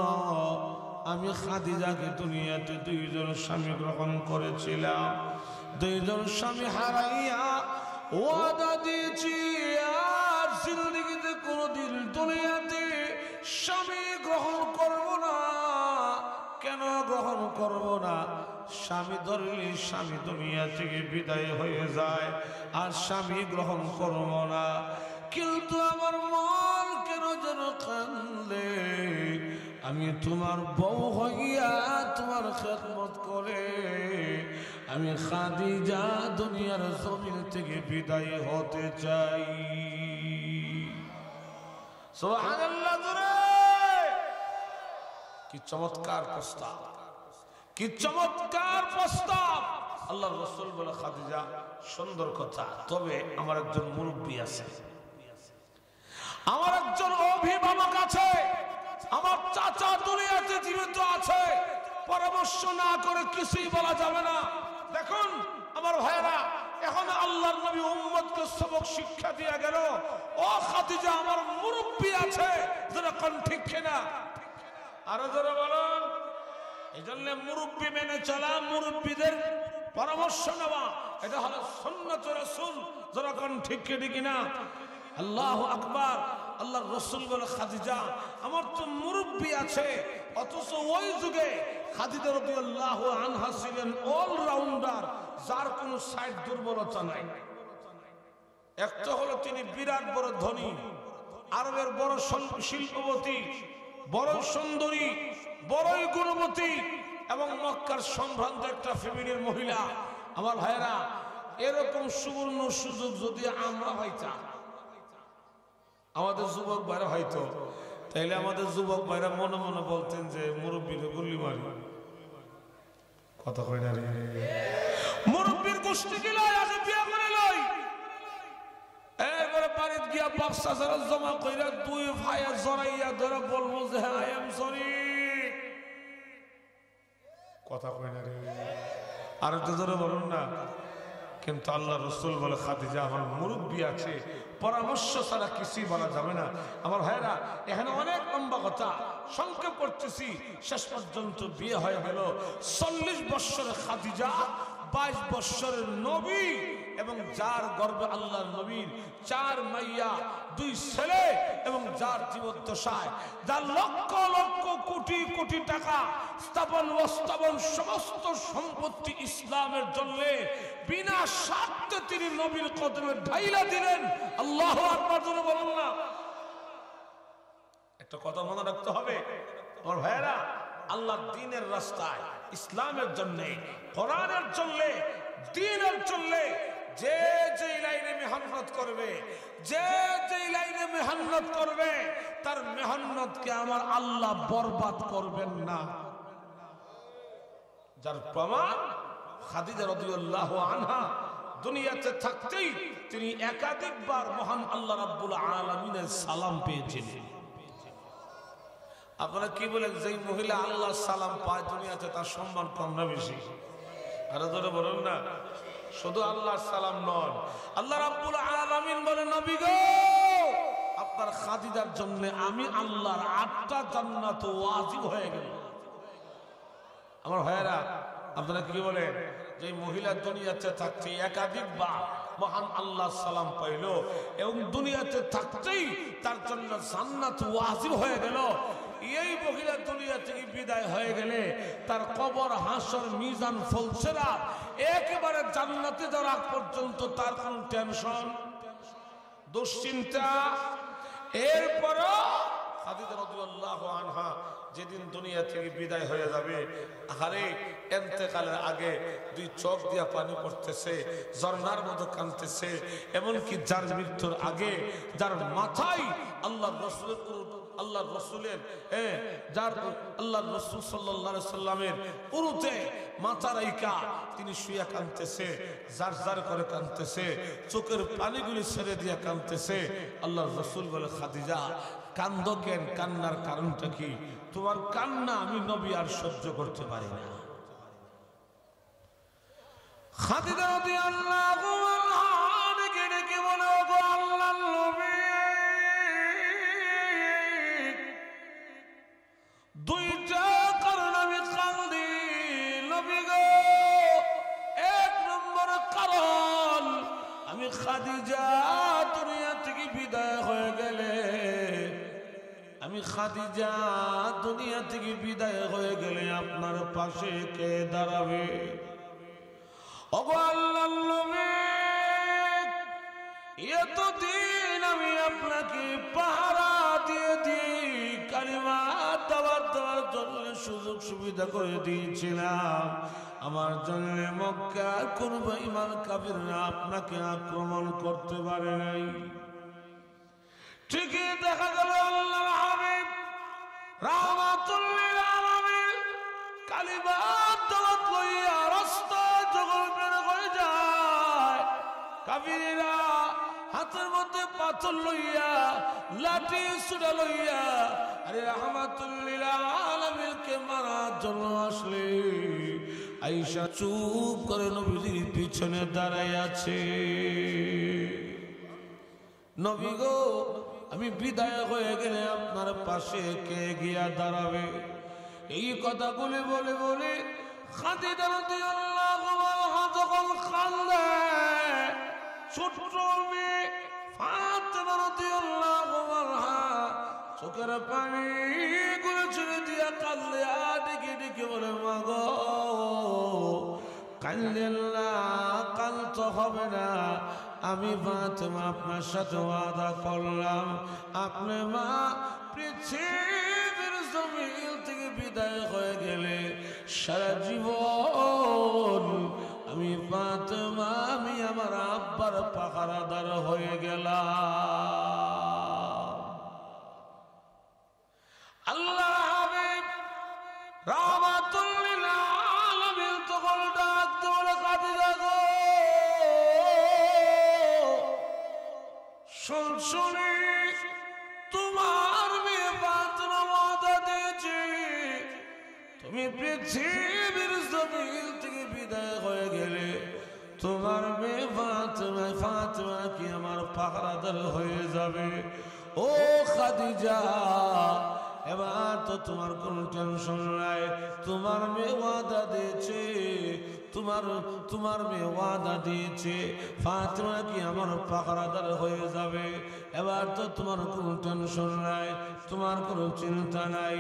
আমি খাদিজাকে দুনিয়াতে 2 জন স্বামী গ্রহণ করেছিলাম, 2 জন স্বামী হারাইয়া ওয়াদা দিয়েছি আর জিন্দেগিতে কোনদিন দুনিয়াতে স্বামী গ্রহণ করব না। কেন গ্রহণ করব না? স্বামী ধরলে স্বামী দুনিয়া থেকে বিদায় হয়ে যায় আর স্বামী গ্রহণ করব না। কিন্তু আমার মন কেন যেন কান্দে, আমি তোমার বউ হইয়া তোমার খেদমত করে আমি খাদিজা দুনিয়ার জমিন থেকে বিদায় হতে চাই। সুবহানাল্লাহ। কি চমৎকার প্রস্তাব, কি চমৎকার প্রস্তাব। আল্লাহর রাসূল বলে খাদিজা সুন্দর কথা, তবে আমার একজন মুরব্বী আছে, আমার একজন অভিভাবক আছে, আমার চাচা দুনিয়াতে জীবিত আছে, পরামর্শ না করে কিছুই বলা যাবে না। দেখুন আমার ভাইরা, এখন আল্লাহর নবী উম্মতকে সবক শিক্ষা দিয়ে গেল, ও খাদিজা আমার মুরব্বী আছে, যারা কোন ঠিক কিনা আরো যারা বলেন। এই জন্য মুরব্বী মেনে চলা, মুরব্বীদের পরামর্শ নেওয়া, এটা হলো সুন্নাতুর রাসূল, যারা কোন ঠিক কিনা। আল্লাহু আকবার। আল্লাহর রাসূল বলে খাদিজা আমার তো মুরব্বী আছে, অথচ ওই যুগে খাদিজা রাদিয়াল্লাহু আনহা ছিলেন অলরাউন্ডার, যার কোনো সাইড দুর্বলতা নাই। একটা হলো তিনি বিরাট বড় ধনী, আরবের বড় শিল্পপতি, বড় সুন্দরী, বড়ই গুণবতী এবং মক্কার সম্ভ্রান্ত একটা ফ্যামিলির মহিলা। আমার ভাইরা, এরকম সুবর্ণ সুযোগ যদি আমরা পাইতাম, আমাদের যুবক ভাইরা হয়তো তাইলে আমাদের যুবক ভাইরা মনে মনে বলতেন যে মুরব্বীর গুলি মারি, কথা কই না রে, মুরব্বীর গোষ্ঠী গিলাই আজ বিয়া করে লই, এরপরে বাড়িতে গিয়া বাক্সা যারা জমা কইরা দুই ভাইয়া জড়াইয়া ধরে বলবো যে আই এম সরি, কথা কই না রে, আর একটু ধরে বলুন না। কিন্তু আল্লাহ রসুল বলে খাদিজা আমার মুরব্বী আছে, পরামর্শ ছাড়া কিছুই বলা যাবে না। আমার ভাইরা এখানে অনেক লম্বা কথা, সংক্ষেপ করতেছি। শেষ পর্যন্ত বিয়ে হয়ে গেল। 40 বৎসরের খাদিজা, 22 বৎসরের নবী, এবং যার গর্ভে আল্লাহর নবীর 4 মাইয়া, 2 ছেলে, এবং যার জীবদ্দশায় যার লক্ষ লক্ষ কোটি কোটি টাকা স্থাপন অস্থাপন সমস্ত সম্পত্তি ইসলামের জন্য বিনা স্বার্থে তিনি নবীর কদমে ঢাইলা দিলেন। আল্লাহু আকবার জোরে বলুন না। একটা কথা মনে রাখতে হবে আমার ভাইয়েরা, আল্লাহর দ্বীনের রাস্তায় ইসলামের জন্য, কোরআনের জন্য, দ্বীনের জন্য যে যে লাইনে মেহনত করবে, যে যে লাইনে মেহনত করবে, তার মেহনতকে আমার আল্লাহ বরবাদ করবেন না। যার প্রমাণ খাদিজা রাদিয়াল্লাহু আনহা দুনিয়াতে থাকতেই তিনি একাধিকবার মহান আল্লাহ রাব্বুল আলামিনের সালাম পেয়েছিলেন। আপনারা কি বলেন, যেই মহিলা আল্লাহর সালাম পায় দুনিয়াতে তার সম্মান কম না বেশি? আরো ধরে বলুন না। শুধু আল্লাহর সালাম নয়, আল্লাহ রাব্বুল আলামিন বলেন নবী গো, আপনার খাদিজার জন্য আমি আল্লাহর 8টা জান্নাত ওয়াজিব হয়ে গেল। আমার ভাইয়েরা আপনারা কি বলেন, যে মহিলা দুনিয়াতে থাকতে একাধিকবার মহান আল্লাহ সালাম পাইল এবং দুনিয়াতে থাকতেই তার জন্য জান্নাত ওয়াজিব হয়ে গেল, এই মহিলা দুনিয়া থেকে বিদায় হয়ে গেলে তার কবর, হাসর, মিজান, ফলসেরা একেবারে জান্নাতে যাওয়ার আগ পর্যন্ত তার কোনো টেনশন, দুশ্চিন্তা। এরপরও খাদিজা রাদিয়াল্লাহু আনহা যেদিন দুনিয়া থেকে বিদায় হয়ে যাবে, আরে ইন্তেকালের আগে 2 চোখ দিয়া পানি পড়তেছে, ঝর্ণার মতো কাঁদতেছে। এমনকি যার মৃত্যুর আগে যার মাথায় আল্লাহর রসুলের যার আল্লাহর রসুল সাল্লাল্লাহু আলাইহি সাল্লামের উরুতে মাথা রাইখা তিনি শুয়ে কাঁদতেছে, জার জার করে কাঁদতেছে, চোখের পানিগুলি ছেড়ে দিয়া কাঁদতেছে। আল্লাহর রসুল বলে, খাদিজা কান্দো কেন? কান্নার কারণটা কি? তোমার কান্না আমি নবী আর সহ্য করতে পারি না। খাদিজা রাদিয়াল্লাহু আনহা ডেকে ডেকে বলে, ওগো আল্লাহর নবী, 2টা কারণ আমি কান্দি নবী গো। 1 নম্বর কারণ, আমি খাদিজা দুনিয়া থেকে বিদায় হয়ে গেলে, আমি খাদিজা দুনিয়া থেকে বিদায় হয়ে গেলে আপনার পাশে কে দাঁড়াবে? ওগো আল্লাহর নবী, এতদিন আমি আপনাকে পাহারা দিয়ে দিয়ে কালিমা দাওয়াত দেওয়ার জন্য সুযোগ সুবিধা করে দিয়েছিলাম। আমার জন্য মক্কা কোন বেঈমান কাফিররা আপনাকে আক্রমণ করতে পারে নাই। ঠিকই দেখা গেল আল্লাহর হাবিব রাহমাতুল লিল আলামিন কালিমা দাওয়াত লইয়া রাস্তায় যখন বের হয়ে যায়, কাফিররা হাতের মধ্যে পাথর লইয়া, লাঠি ছুরা লইয়া আরে রাহমাতুল লিল আলামিনকে মারার জন্য আসলে আয়েশা চুপ করে নবীর পিছনে দাঁড়ায় আছে। নবী গো, আমি বিদায় হয়ে গেলে আপনার পাশে কে গিয়া দাঁড়াবে? এই কথাগুলি বলে বলে খাদিজা রাদিয়াল্লাহু আনহা যখন কাঁদে, ছোট্ট মেয়ে ফাতেমা রাদিয়াল্লাহু আনহা চোখের পানি গুলো ছেড়ে দিয়া কাঁদলে, আর ডেকে ডেকে বলে, মা গো কাঁদলেন না, কাঁদতে হবে না। আমি ফাতেমা আপনার সাথে ওয়াদা করলাম, আপনি মা পৃথিবীর জমিন থেকে বিদায় হয়ে গেলে সারা জীবন আমি ফাতেমা, আমি আমার আব্বার পাহারাদার হয়ে গেলাম। আল্লাহ হাবিব রাহমাতুল লিল আলামিন তখন ডাক দিয়ে খাদিজা গো শুনি তোমার মেয়ে ফাতেমা ওয়াদা দিয়েছে তুমি পৃথিবীর জমিন থেকে বিদায় হয়ে গেলে তোমার মেয়ে ফাতেমা কি আমার পাহারাদার হয়ে যাবে। ও খাদিজা এবার তো তোমার কোনো টেনশন নাই, তোমার মেয়ে ওয়াদা দিয়েছে তোমার মেয়ে ওয়াদা দিয়েছে ফাতেমা কি আমার পাহারাদার হয়ে যাবে। এবার তো তোমার কোনো টেনশন নাই, তোমার কোনো চিন্তা নাই।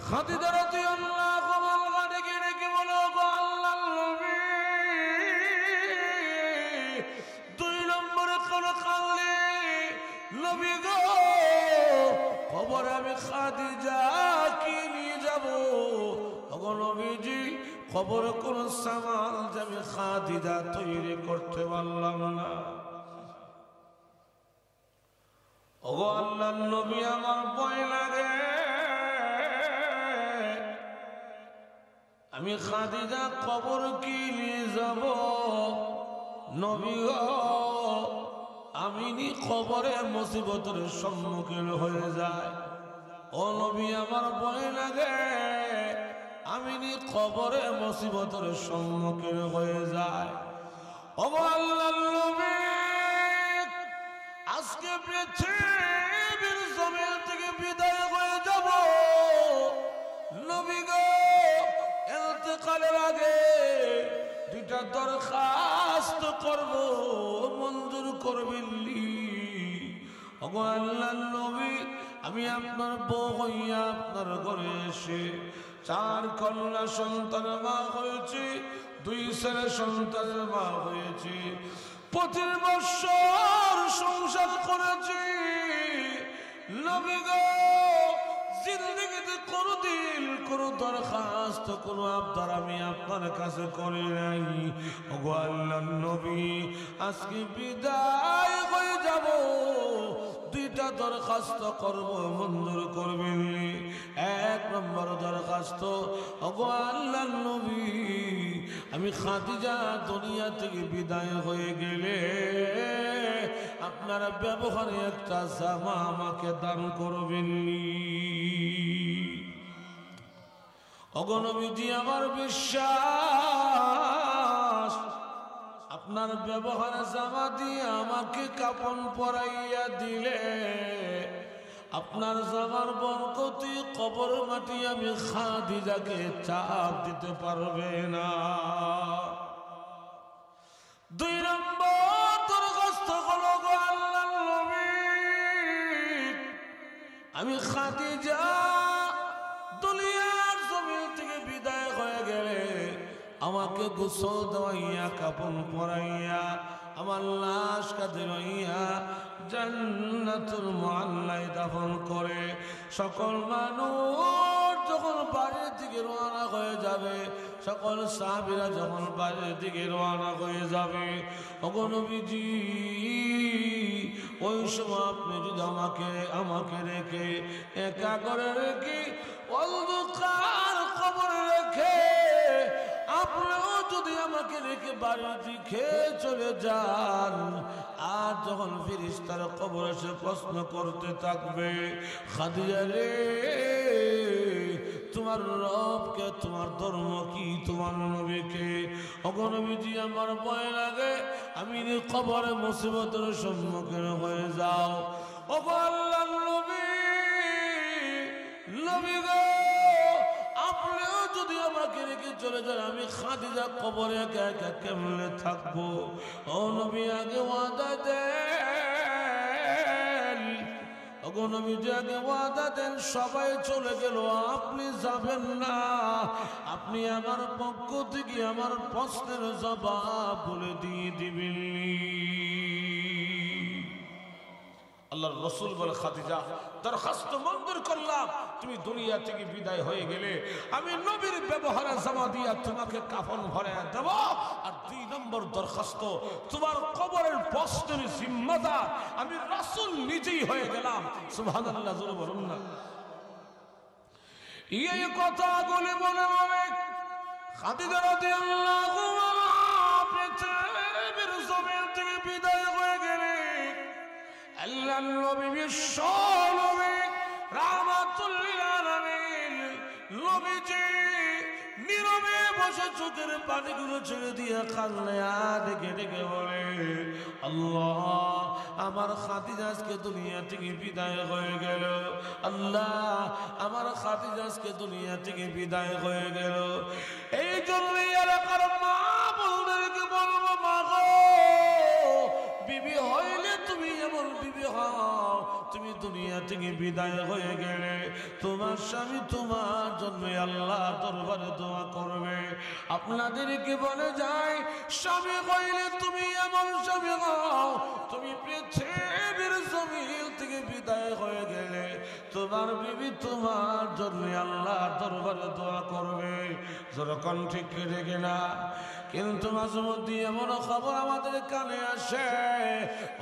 খাদিজা রাদিয়াল্লাহু আনহা ডেকে ডেকে বলো গো আল্লাহর নবী দুই নম্বরে কোন কালে নবী গো খবর আমি খাদিজা কি নিয়ে যাব। ওগো নবীজি খবর কোন সামাল যে আমি খাদিজা তৈরি করতে পারলাম না। ওগো আল্লাহর নবী আমার ভয় লাগে, আমি খাদিজা খবর কি নিয়ে যাব। নবী গো আমি নি খবরে মুসিবতের সম্মুখীন হয়ে যায়। ও নবী আমার ভয় লাগে, আমি নি খবরে মুসিবতের সম্মুখীন হয়ে যায়। ও আল্লাহর নবী আজকে পৃথিবীর জমিন থেকে বিদায় হয়ে যাব। নবী গো ইন্তেকালের আগে দুইটা দরখাস্ত করব, মঞ্জুর করবেন নি? ওগো আল্লাহর নবী আমি আপনার বউ হইয়া আপনার ঘরে এসে 4 কন্যা সন্তানের মা হয়েছি, 2 ছেলে সন্তানের মা হয়েছি, 25 বছর সংসার করেছি। নবী গো জিন্দেগিতে কোনদিন কোন দরখাস্ত কোন আবদার আমি আপনার কাছে করি নাই। ওগো আল্লাহর নবী আজকে বিদায় হয়ে যাব, 2টা দরখাস্ত করব, মঞ্জুর করবেন। 1 নম্বর দরখাস্ত ওগো আল্লাহর নবী আমি খাদিজা দুনিয়া থেকে বিদায় হয়ে গেলে আপনারা ব্যবহারে একটা জামা আমাকে দান করবেন। ওগো নবীজি আমার বিশ্বাস আপনার ব্যবহারে জামা দিয়ে আমাকে কাফন পরাইয়া দিলে আপনার জামার বরকতে কবর মাটি আমি খাদিজাকে চাপ দিতে পারবে না। 2 নম্বর দরখাস্ত হলো গো আল্লাহর নবী আমি খাদিজা দুনিয়ার জমিন থেকে বিদায় হয়ে গেলে আমাকে গোসল দেওয়াইয়া কাফন পরাইয়া আমার লাশ কাঁধে লইয়া জান্নাতুল মুআল্লায় দাফন করে সকল মানুষ যখন বাড়ির দিকে রওনা হয়ে যাবে, সকল সাহাবীরা যখন বাড়ির দিকে রওনা হয়ে যাবে, ওগো নবীজি ওই সময় আপনি যদি আমাকে রেখে একা করে রেখে অন্ধকার কবরে রেখে আপনিও যদি আমাকে রেখে বাড়ির দিকে চলে যান, আর যখন ফেরেশতারা কবর এসে প্রশ্ন করতে থাকবে খাদিজা রে তোমার রবকে, তোমার ধর্ম কি, তোমার নবীকে, ওগো নবীজি আমার ভয় লাগে আমি কবরে মুসিবতের সম্মুখীন হয়ে যাও। ওগো আল্লাহর নবী নবী গো আপনিও যদি আমাকে রেখে চলে যান আমি খাদিজা কবরে একা একা কেমনে থাকবো। ও নবী আগে ওয়াদা দেন, ওগো নবীজি আগে ওয়াদা দেন সবাই চলে গেল আপনি যাবেন না, আপনি আমার পক্ষ থেকে আমার প্রশ্নের জবাব বলে দিয়ে দিবেন। আল্লাহর রাসূল বলে খাদিজা দরখাস্ত মঞ্জুর করলাম, তুমি দুনিয়া থেকে বিদায় হয়ে গেলে আমি নবীর ব্যবহারে জামা দিয়া তোমাকে কাফন ভরায়া দেব। আর 2 নম্বর দরখাস্ত তোমার কবরের প্রশ্নের জিম্মাদার আমি রাসূল নিজেই হয়ে গেলাম। সুবহানাল্লাহ জোরে বলুন না। এই কথাগুলি বলে বলে খাদিজা রাদিয়াল্লাহু আনহা পৃথিবীর জমিন থেকে বিদায় হয়ে গেলেন। আল্লাহর নবী বিশ্ব নবী রাহমাতুল লিল আলামিন নবীজি নীরবে বসে চোখের পানিগুলো ছেড়ে দিয়ে কান্না ডেকে ডেকে বলে, আল্লাহ আমার খাদিজা আজকে দুনিয়া থেকে বিদায় হয়ে গেল। আল্লাহ আমার খাদিজা আজকে দুনিয়া থেকে বিদায় হয়ে গেল। এই জন্য এলাকার মা বোনদেরকে বলবো, মা গো, বিবি হইলে তুমি এমন বিবি হও, তুমি দুনিয়া থেকে বিদায় হয়ে গেলে তোমার স্বামী তোমার জন্য আল্লাহ দরবারে দোয়া করবে। আপনাদেরকে বলে যায়, স্বামী হইলে তুমি এমন স্বামী হও, তুমি পৃথিবীর জমিন থেকে বিদায় হয়ে গেলে তোমার বিবি তোমার জন্য আল্লাহ দরবারে দোয়া করবে। যখন ঠিক রেখে না, কিন্তু মাঝে মধ্যে এমন খবর আমাদের কানে আসে,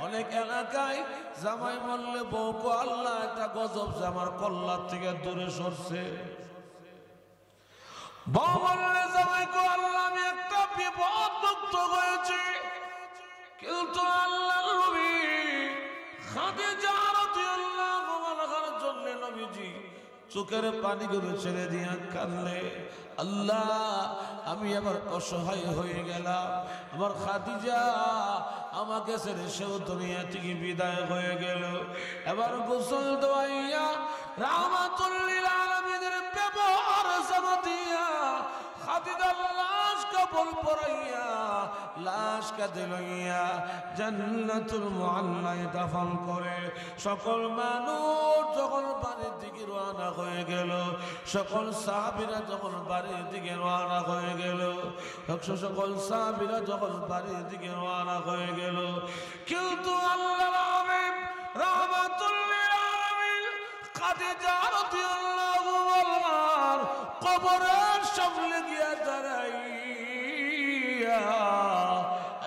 অনেক এলাকায় জামাই বললে বউকে আল্লাহ একটা গজব যে আমার কল্যাণ থেকে দূরে সরছে। বউ বললে জামাইকে আল্লাহ আমি একটা বিপদ মুক্ত হয়েছি। কিন্তু আল্লাহ নবী খাদিজা রাদিয়াল্লাহু আনহার জন্য নবীজি চোখের পানিগুলো ছেড়ে দিয়ে কাঁদলে, আল্লাহ আমি আবার অসহায় হয়ে গেলাম, আমার খাদিজা আমাকে ছেড়ে সেও দুনিয়া থেকে বিদায় হয়ে গেল। এবার গোসল দোয়াইয়া রাহমাতুল লিল আলামিনের ব্যবহার দিয়া খাদিজার লাশ কাপন পরাইয়া লাশ কাঁধে লইয়া জান্নাতুল মুআল্লায় দাফন করে সকল মানুষ যখন বাড়ির দিকে রওনা হয়ে গেল, সকল সাহাবীরা যখন বাড়ির দিকে রওনা হয়ে গেল, সকল সাহাবীরা যখন বাড়ির দিকে রওনা হয়ে গেল, কিন্তু আল্লাহর হাবিব রাহমাতুল লিল আলামিন খাদিজা রাদিয়াল্লাহু আনহার কবরের সামনে গিয়া দাঁড়াইয়া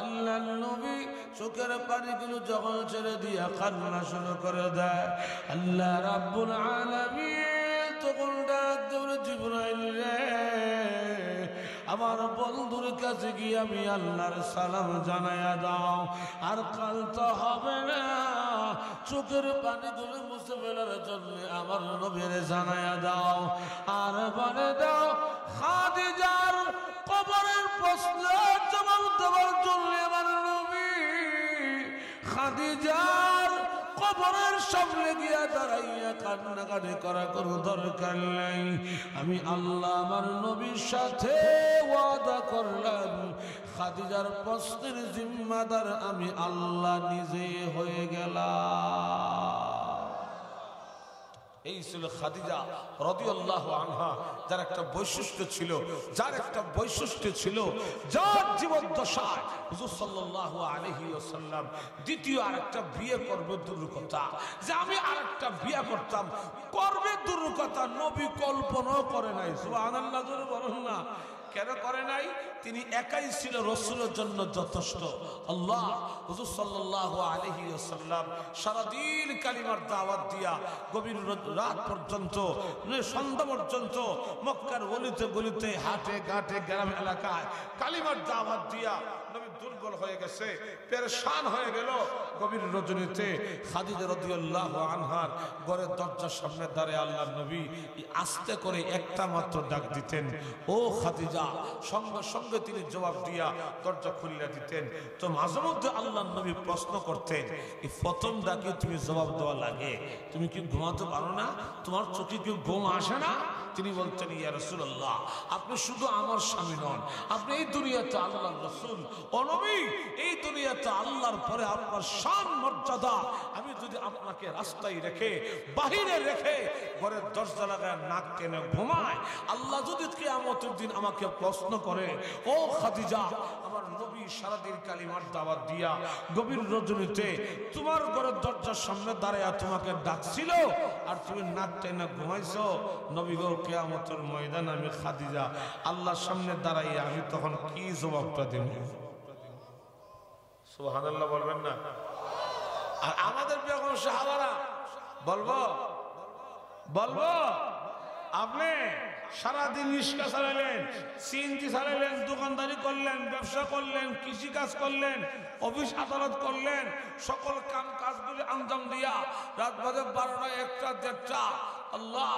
আল্লাহর নবী চোখের পানিগুলো যখন ছেড়ে দিয়া কান্না শুরু করে দেয়, আল্লাহ রাব্বুল আলামিন তখন ডাক দেয়, জিবরাইল রে, আমার বন্ধুর কাছে গিয়ে আমি আল্লাহর সালাম জানাইয়া দাও, আর কালতে হবে না, চোখের পানিগুলো মুছে ফেলার জন্য আমার নবীর জানাইয়া দাও, আর বলে দাও খাদিজার কবরের প্রশ্নের জবাব দেওয়ার জন্য আমার নবী খাদিজার কবরের সামনে গিয়া দাঁড়াইয়া কান্নাকাটি করা কোনো দরকার নাই। আমি আল্লাহ আমার নবীর সাথে ওয়াদা করলাম, খাদিজার প্রশ্নের জিম্মাদার আমি আল্লাহ নিজে হয়ে গেলাম। এই ছিল খাদিজা রাদিয়াল্লাহু আনহা, যার একটা বৈশিষ্ট্য ছিল, যার জীবদ্দশায় হুজুর সাল্লাল্লাহু আলাইহি ওয়াসাল্লাম দ্বিতীয় আরেকটা বিয়ে করবে দূর কথা, যে আমি আরেকটা বিয়ে করতাম, করবে দূর কথা, নবী কল্পনাও করে নাই। সুবহানাল্লাহ, জোরে বলুন না। কেন করে নাই? তিনি একাই ছিল রাসূলের জন্য যথেষ্ট। আল্লাহ হুজুর সাল্লাল্লাহু আলাইহি ওয়াসাল্লাম সারা দিন কালিমার দাওয়াত দিয়া গভীর রাত পর্যন্ত, সন্ধ্যা পর্যন্ত মক্কার গলিতে গলিতে, হাটে ঘাটে, গ্রাম এলাকায় কালিমার দাওয়াত দিয়া নবী দুর্বল হয়ে গেছে, পেরেশান হয়ে গেল। গভীর রজনীতে খাদিজা রাদিয়াল্লাহু আনহার ঘরের দরজার সামনে দাঁড়িয়ে আল্লাহর নবী আস্তে করে একটা মাত্র ডাক দিতেন, ও খাদিজা। সঙ্গে সঙ্গে তিনি জবাব দিয়া দরজা খুলিয়া দিতেন। তো মাঝে মধ্যে আল্লাহর নবী প্রশ্ন করতেন, এই প্রথম ডাকে তুমি জবাব দেওয়া লাগে, তুমি কি ঘুমাতে পারো না? তোমার চোখে কি ঘুম আসে না? তিনি বলতেন, ইয়া রাসূলুল্লাহ, আপনি শুধু আমার স্বামী নন, আপনি এই দুনিয়াতে আল্লাহর রাসূল। ও নবী, এই দুনিয়াতে আল্লাহর পরে আপনার শান মর্যাদা। আমি যদি আপনাকে রাস্তায় রেখে, বাহিরে রেখে, ঘরের দরজা লাগায় নাক টেনে ঘুমায়, আল্লাহ যদি কিয়ামতের দিন আমাকে প্রশ্ন করে, ও খাদিজা, আমার নবী সারাদিন কালিমার দাওয়াত দিয়া গভীর রজনীতে তোমার ঘরের দরজার সামনে দাঁড়ায়া তোমাকে ডাকছিল, আর তুমি নাক টেনে ঘুমাইছো, নবী গো, কিয়ামতের ময়দান আমি খাদিজা আল্লাহর সামনে দাঁড়াইয়া আমি তখন কি জবাবটা দেব? সুবহানাল্লাহ বলবেন না? আর আমাদের বেগম সাহাবারা বলবো আপনি সারাদিন রিক্সা চালালেন, সিএনজি চালালেন, দোকানদারি করলেন, ব্যবসা করলেন, কৃষি কাজ করলেন, অফিস আদালত করলেন, সকল কাম কাজগুলি আঞ্জাম দিয়া রাত বাজে 12টা 1টা 1:30 আল্লাহ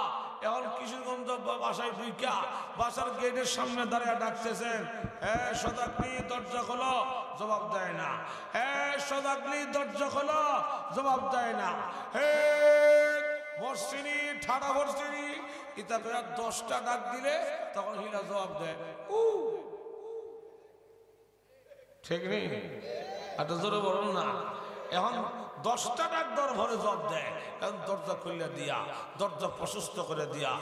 এখন কিশোরগঞ্জ বাসায় ঢুকা বাসার গেটের সামনে দাঁড়িয়ে ডাকতেছেন, হ্যাঁ সদাগ্নি দরজা খোলো, জবাব দেয় না। হ্যাঁ সদাগ্নি দরজা খোলো, জবাব দেয় না। হে বর্ষিনী ঠাডা বর্ষিনী ইতা করে 10টা ডাক দিলে তখন হিলা জবাব দেয়, ঠিক নেই? এত জোরে বলুন না। এখন 10টা ডাক দর ভরে জবাব দেয়, কারণ দরজা খুলে দিয়া, দরজা প্রশস্ত করে দিয়া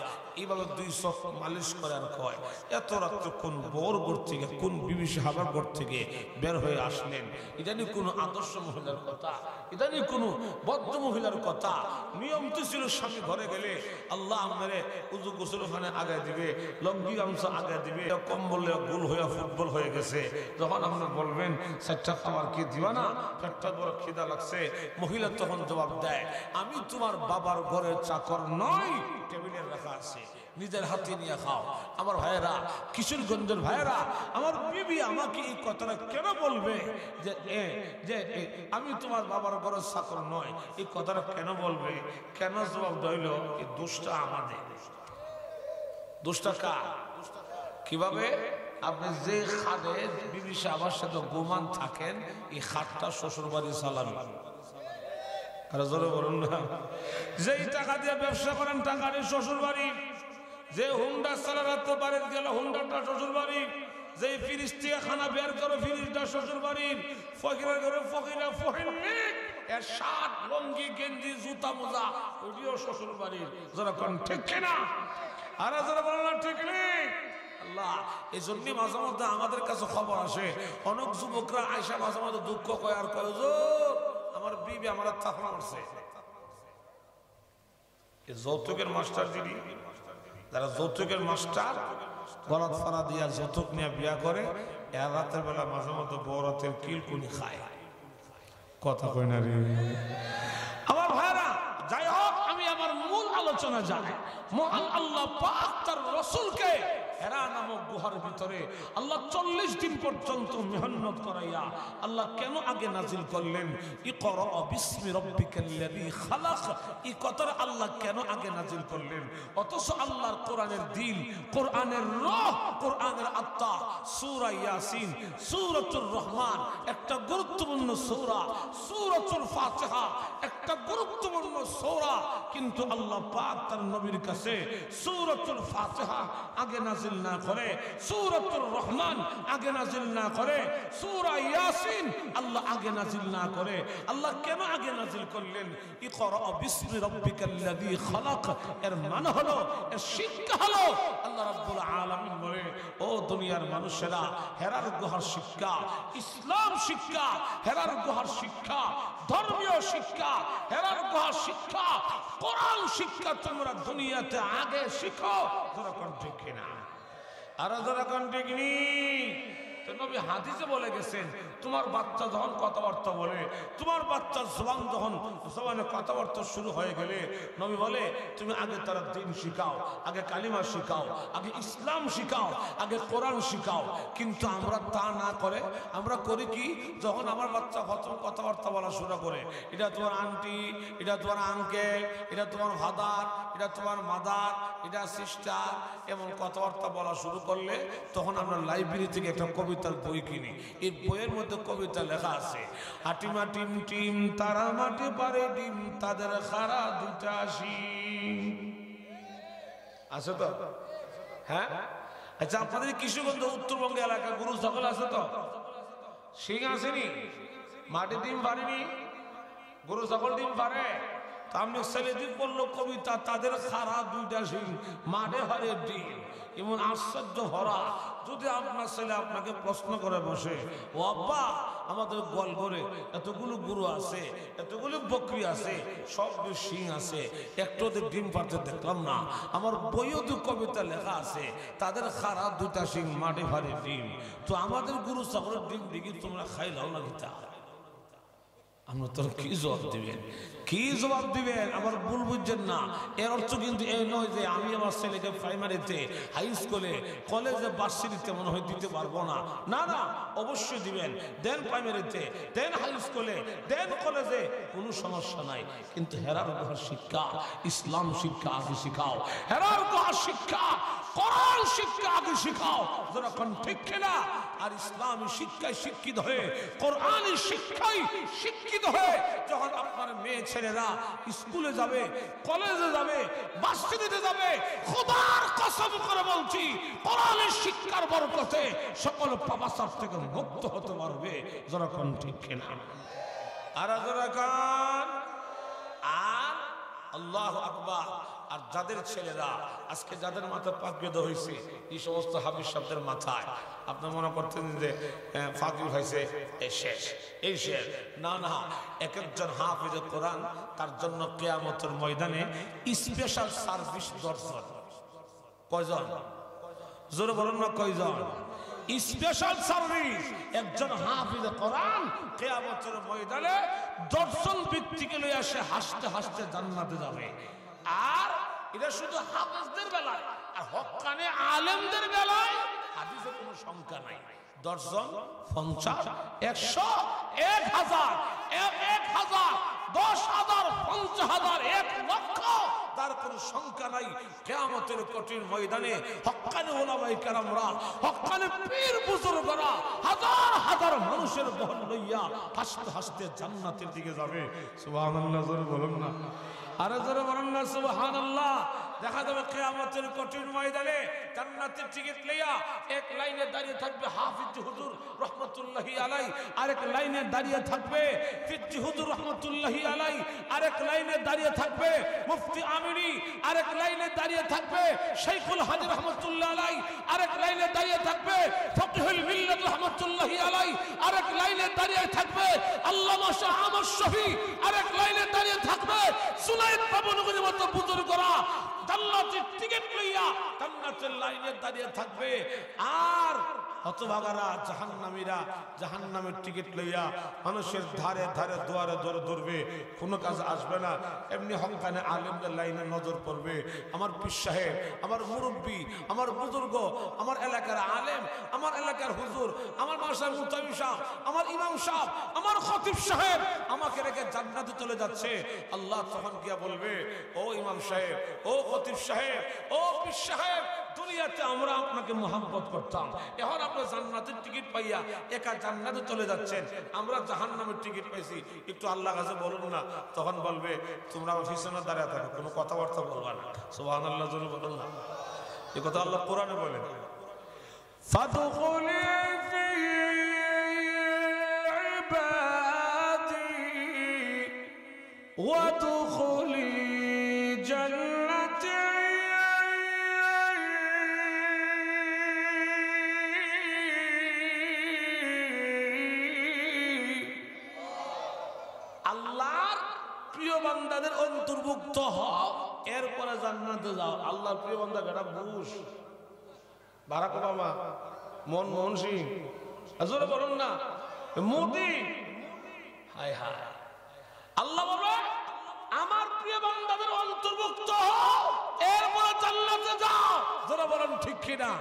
এইভাবে 2 চোখ মালিশ করে আর কয়, এত রাত্রে কোন বউর ঘর থেকে, কোন বিবি সাহাবার ঘর থেকে বের হয়ে আসলেন? এটা নিয়ে কোনো আদর্শ মহিলার কথা, এটা নিয়ে কোনো বদ্ধ মহিলার কথা। নিয়ম তো ছিল স্বামী ঘরে গেলে আল্লাহ আমারে উজু গোসলখানে আগে দিবে, লঙ্গি গামছা আগে দিবে, কম বললে গোল হয়ে ফুটবল হয়ে গেছে। যখন আপনি বলবেন 4টা খাবার কি দিবা না, 4টা বড় খিদা লাগছে, মহিলা তখন জবাব দেয়, আমি তোমার বাবার ঘরের চাকর নই, টেবিলে রাখা আছে, নিজের হাতে নিয়ে খাও। আমার ভাইয়েরা, কিশোরগঞ্জের ভাইয়েরা, আমার বিবি আমাকে এই কথাটা কেন বলবে যে আমি তোমার বাবার ঘরের চাকর নয়? এই কথাটা কেন বলবে? কেন জবাব দিল? এই দোষটা আমাদের। দোষটা কার? কিভাবে? আপনি যে খাদে বিবি সাহাবার সাথে গোমান থাকেন, এই খাতটা শ্বশুর বাড়ি সালামি। আরে জোরে বলুন না। যেই টাকা দিয়ে ব্যবসা করেন, টাকাটি শ্বশুর বাড়ি। যে হুন্ডা চালাতে পারে গেল, হুন্ডাটা শ্বশুর বাড়ি। যে ফ্রিজ থেকে খানা বের করে, ফ্রিজটা শ্বশুর বাড়ির। ফকিরের ঘরে ফকিরা ফকিরনি, এর শার্ট লঙ্গি গেঞ্জি জুতা মোজা ওইটিও শ্বশুর বাড়ির। যারা কোন ঠিক কিনা? আরে যারা বলেন না ঠিক নেই। আল্লাহ এই জন্য মাঝে মধ্যে আমাদের কাছে খবর আসে, অনেক যুবকরা আয়সা মাঝে মধ্যে দুঃখ কয় আর কয়, আমার বিবি আমার থাপড়া মারছে। যৌতুকের মাস্টার দিদি, যারা যৌতুকের মাস্টার গলাত ফাড়া দিয়া যৌতুক নিয়ে বিয়া করে, এর রাতের বেলা মাঝে মধ্যে বড়তের কিলকুনি খায়। কথা কই না রে আমার ভাইরা। যাই হোক, আমি আমার মূল আলোচনা যাই। মহান আল্লাহ পাক তার রাসূলকে হেরা নামক গুহার ভিতরে আল্লাহ 40 দিন পর্যন্ত মেহনত করাইয়া আল্লাহ কেন আগে নাজিল করলেন ইকরা বিসমি রাব্বিকাল্লাযী খালাক? এই কথাটা আল্লাহ কেন আগে নাজিল করলেন? অথচ আল্লাহর কোরআনের দিল, কোরআনের রূহ, কোরআনের আত্মা, সূরা ইয়াসিন, সূরাতুর রহমান একটা গুরুত্বপূর্ণ সূরা, সূরাতুল ফাতিহা একটা গুরুত্বপূর্ণ সূরা, কিন্তু আল্লাহ পাক তার নবীর কাছে সূরাতুল ফাতিহা আগে নাজিল না করে, সূরাতুর রহমান আগে নাজিল না করে, সূরা ইয়াসিন আল্লাহ আগে নাজিল না করে। আল্লাহ কেন আগে নাজিল করলেন ইকরা বিসমি রাব্বিকাল্লাযী খালাক? এর মানে হলো, এর শিক্ষা হলো, আল্লাহ রাব্বুল আলামিন বলে, ও দুনিয়ার মানুষেরা, হেরার গুহার শিক্ষা, ইসলাম শিক্ষা, হেরার গুহার শিক্ষা, ধর্মীয় শিক্ষা, হেরার গুহার শিক্ষা, কোরআন শিক্ষা তোমরা দুনিয়াতে আগে শিখো। যারা কোন ঠিক কিনা? আর যারা কোন ঠিক নেই? তো নবী হাদিসে বলে গেছেন, তোমার বাচ্চা যখন কথাবার্তা বলে, তোমার বাচ্চার জবান যখন জবানে কথাবার্তা শুরু হয়ে গেলে, নবী বলে তুমি আগে তার দ্বীন শিখাও, আগে কালিমা শিখাও, আগে ইসলাম শিখাও, আগে কোরআন শিখাও। কিন্তু আমরা তা না করে আমরা করি কি, যখন আমার বাচ্চা কথাবার্তা বলা শুরু করে, এটা তোমার আন্টি, এটা তোমার আঙ্কেল, এটা তোমার ফাদার, এটা তোমার মাদার, এটা সিস্টার, এমন কথাবার্তা বলা শুরু করলে তখন আমরা লাইব্রেরি থেকে একটা কবিতার বই কিনি। এই বইয়ের মধ্যে কবিতা লেখা আছে, হাটিমা টিম টিম তারা মাটি পারে ডিম, তাদের খারা দুটা শিং আছে তো? হ্যাঁ, আচ্ছা আপনাদের কিশোরগঞ্জ উত্তরবঙ্গ এলাকা গরু ছাগল আছে তো? শিং আসেনি? মাটি ডিম পারেনি? গরু ছাগল ডিম পারে? আপনি ছেলেদের বললো কবিতা, তাদের খারা দুইটা শিং, মাঠে হারে ডিম। এমন আশ্চর্য ভরা যদি আপনার ছেলে আপনাকে প্রশ্ন করে বসে, ও আব্বা আমাদের গোয়ালঘরে এতগুলো গরু আছে, এতগুলো বকরি আছে, সব শিং আছে, একটু ওদের ডিম পারতে দেখলাম না। আমার বইও তো কবিতা লেখা আছে, তাদের খারা দুইটা শিং, মাঠে হারে ডিম। তো আমাদের গরু ছাগলের ডিম দিকে তোমরা খাইলাও না গীতা? আমরা তোর কি জবাব দিবেন, কি জবাব দিবেন? আমার ভুল বুঝছেন না। এর অর্থ কিন্তু এই নয় যে আমি আমার ছেলেকে প্রাইমারিতে, হাই স্কুলে, কলেজে, ভার্সিটিতে মনে হয় দিতে পারবো না। না না, অবশ্যই দিবেন। দেন প্রাইমারিতে, দেন হাই স্কুলে, দেন কলেজে, কোনো সমস্যা নাই। কিন্তু হেরার গুহার শিক্ষা, ইসলাম শিক্ষা আগে শিখাও। হেরার গুহার শিক্ষা, কোরআন শিক্ষা আগে শিখাও। যখন ঠিক কিনা? আর ইসলামী শিক্ষায় শিক্ষিত হয়ে, কোরআনী শিক্ষায় শিক্ষিত হয়ে যখন আপনার মেয়ে ছেলেরা স্কুলে যাবে, কলেজে যাবে, ভার্সিটিতে যাবে, খোদার কসম করে বলছি, কোরআনের শিক্ষার বরকতে সকল পাপাচার থেকে মুক্ত হতে পারবে। যখন ঠিক কিনা? আর যখন আর আল্লাহু আকবার। আর যাদের ছেলেরা আজকে যাদের মাথায় পাক বেঁধে হয়েছে, এই সমস্ত হাফিজ শব্দের মাথায় আপনি মনে করতেন যে ফাকিল হয়েছে, এই শেষ। না না, এক একজন হাফিজ কোরআন তার জন্য কিয়ামতের ময়দানে স্পেশাল সার্ভিস দর্শন। কয়জন? জোরে বলুন না, কয়জন? Special service. একজন হাফিজ কোরআন কিয়ামতের ময়দানে দর্শন ব্যক্তিকে লইয়া সে হাসতে হাসতে জান্নাতে যাবে। আর এটা শুধু হাফেজদের বেলায়, আর হক্কানে আলেমদের বেলায় হাদিসে কোনো সংখ্যা নাই। দর্শন 50, 100, 1000, 1000, 10,000, 50,000, 1 লক্ষ, তার কোনো সংখ্যা নাই। কিয়ামতের কঠিন ময়দানে হক্কানি উলামায়ে কেরামরা, হক্কানি পীর বুজুর্গরা হাজার হাজার মানুষের বহন লইয়া হাসতে হাসতে জান্নাতের দিকে যাবে। সুবহানাল্লাহ, জোরে বলুন না, আরে জোরে বলুন না সুবহানাল্লাহ। দেখা যাবে কিয়ামতের কঠিন ময়দানে জান্নাতের টিকিট লইয়া এক লাইনে দাঁড়িয়ে থাকবে হাফিজ হুজুর রহমাতুল্লাহি আলাইহি, আরেক লাইনে দাঁড়িয়ে থাকবে ফিদ্দি হুজুর রহমাতুল্লাহি আলাইহি, আরেক লাইনে দাঁড়িয়ে থাকবে মুফতি আমিনী, আরেক লাইনে দাঁড়িয়ে থাকবে শাইখুল হাদিস রহমাতুল্লাহি আলাইহি, আরেক লাইনে দাঁড়িয়ে থাকবে ফকিহুল মিল্লাত রহমাতুল্লাহি আলাইহি, আরেক লাইনে দাঁড়িয়ে থাকবে আল্লামা শাহ আহমদ শফি, আরেক লাইনে দাঁড়িয়ে থাকবে সুনাইদ বাবুনগরীর মতো বুজুর্গরা জান্নাতের টিকিট লইয়া জান্নাতের লাইনে দাঁড়িয়ে থাকবে। আর হতভাগারা জাহান্নামীরা জাহান্নামের টিকিট লইয়া মানুষের ধারে ধারে দুয়ারে দুয়ারে ধরবে, কোনো কাজ আসবে না। এমনি হক্কানে আলেমদের লাইনে নজর পড়বে। আমার পীর সাহেব, আমার মুরব্বী, আমার বুজুর্গ, আমার এলাকার আলেম, আমার এলাকার হুজুর, আমার মাসায় মুতাবি সাহেব, আমার ইমাম সাহেব, আমার খতিব সাহেব আমাকে রেখে জান্নাতে চলে যাচ্ছে। আল্লাহ তখন গিয়া বলবে, ও ইমাম সাহেব, ও খতিব সাহেব, ও পীর সাহেব, দুনিয়াতে আমরা আপনাকে মোহাম্মত করতাম, এখন আপনার জান্নাতের টিকিট পাইয়া একা জান্নাতে চলে যাচ্ছেন, আমরা জাহান্নামের টিকিট পাইছি, একটু আল্লাহর কাছে বলুন না। তখন বলবে, তোমরা আমার পিছনে দাঁড়িয়ে থাকো, কোনো কথাবার্তা বলবা না। সুবহানাল্লাহ, জোরে বলুন না। এই কথা আল্লাহ কোরআনে বলেন, ফাদখুলি ফি ইবাদি ওয়াদখুলি জান্নাতি। আল্লাহর প্রিয় বান্দাদের অন্তর্ভুক্ত হও, এরপরে জান্নাতে যাও। আল্লাহর প্রিয় বান্দা বেটা Bush, Barack Obama, Manmohan Singh, জোরে বলুন না, মোদি। হায় হায়, আল্লাহ বলে আমার প্রিয় বান্দাদের অন্তর্ভুক্ত হও, এরপরে জান্নাতে যাও। জোরে বলুন ঠিক কিনা?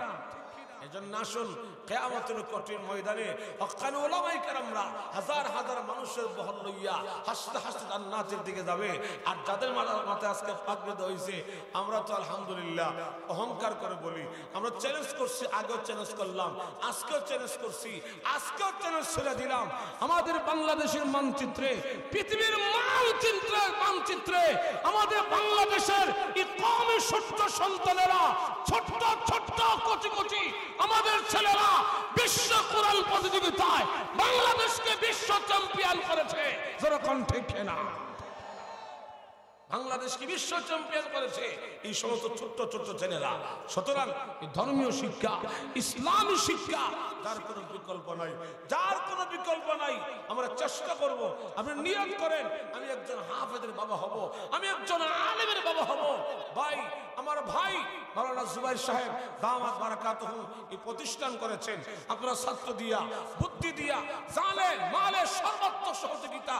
এজন্য আসুন কিয়ামতের কঠিন ময়দানে হক্কানি উলামায়ে কেরামরা হাজার হাজার মানুষের বহন লইয়া হাসতে হাসতে জান্নাতের দিকে যাবে। আর যাদের মাথায় আজকে পাক বেঁধে হয়েছে, আমরা তো আলহামদুলিল্লাহ অহংকার করে বলি, আমরা চ্যালেঞ্জ করছি, আগেও চ্যালেঞ্জ করলাম, আজকেও চ্যালেঞ্জ করছি, আজকেও চ্যালেঞ্জ ছেড়ে দিলাম। আমাদের বাংলাদেশের মানচিত্রে, পৃথিবীর মানচিত্রে আমাদের বাংলাদেশের এই কওমি ছোট্ট সন্তানেরা, ছোট্ট ছোট্ট কচি কচি আমাদের ছেলেরা বিশ্ব কোরআন প্রতিযোগিতায় বাংলাদেশকে বিশ্ব চ্যাম্পিয়ন করেছে। যেরকম ঠিক না, বাংলাদেশকে বিশ্ব চ্যাম্পিয়ন করেছে এই সমস্ত ছোট্ট ছোট্ট ছেলেরা। সুতরাং ধর্মীয় শিক্ষা, ইসলামী শিক্ষা, যার কোনো বিকল্প নাই, যার কোনো বিকল্প নাই। আমরা চেষ্টা করব, আপনি নিয়ত করেন, আমি একজন হাফেজের বাবা হব, আমি একজন আলেমের বাবা হব। ভাই, আমার ভাই মাওলানা জুবাইর সাহেব দামাত বারাকাতুহু এই প্রতিষ্ঠান করেছেন। আপনারা ছাত্র দিয়া, বুদ্ধি দিয়া, জানে মালে সর্বাত্মক সহযোগিতা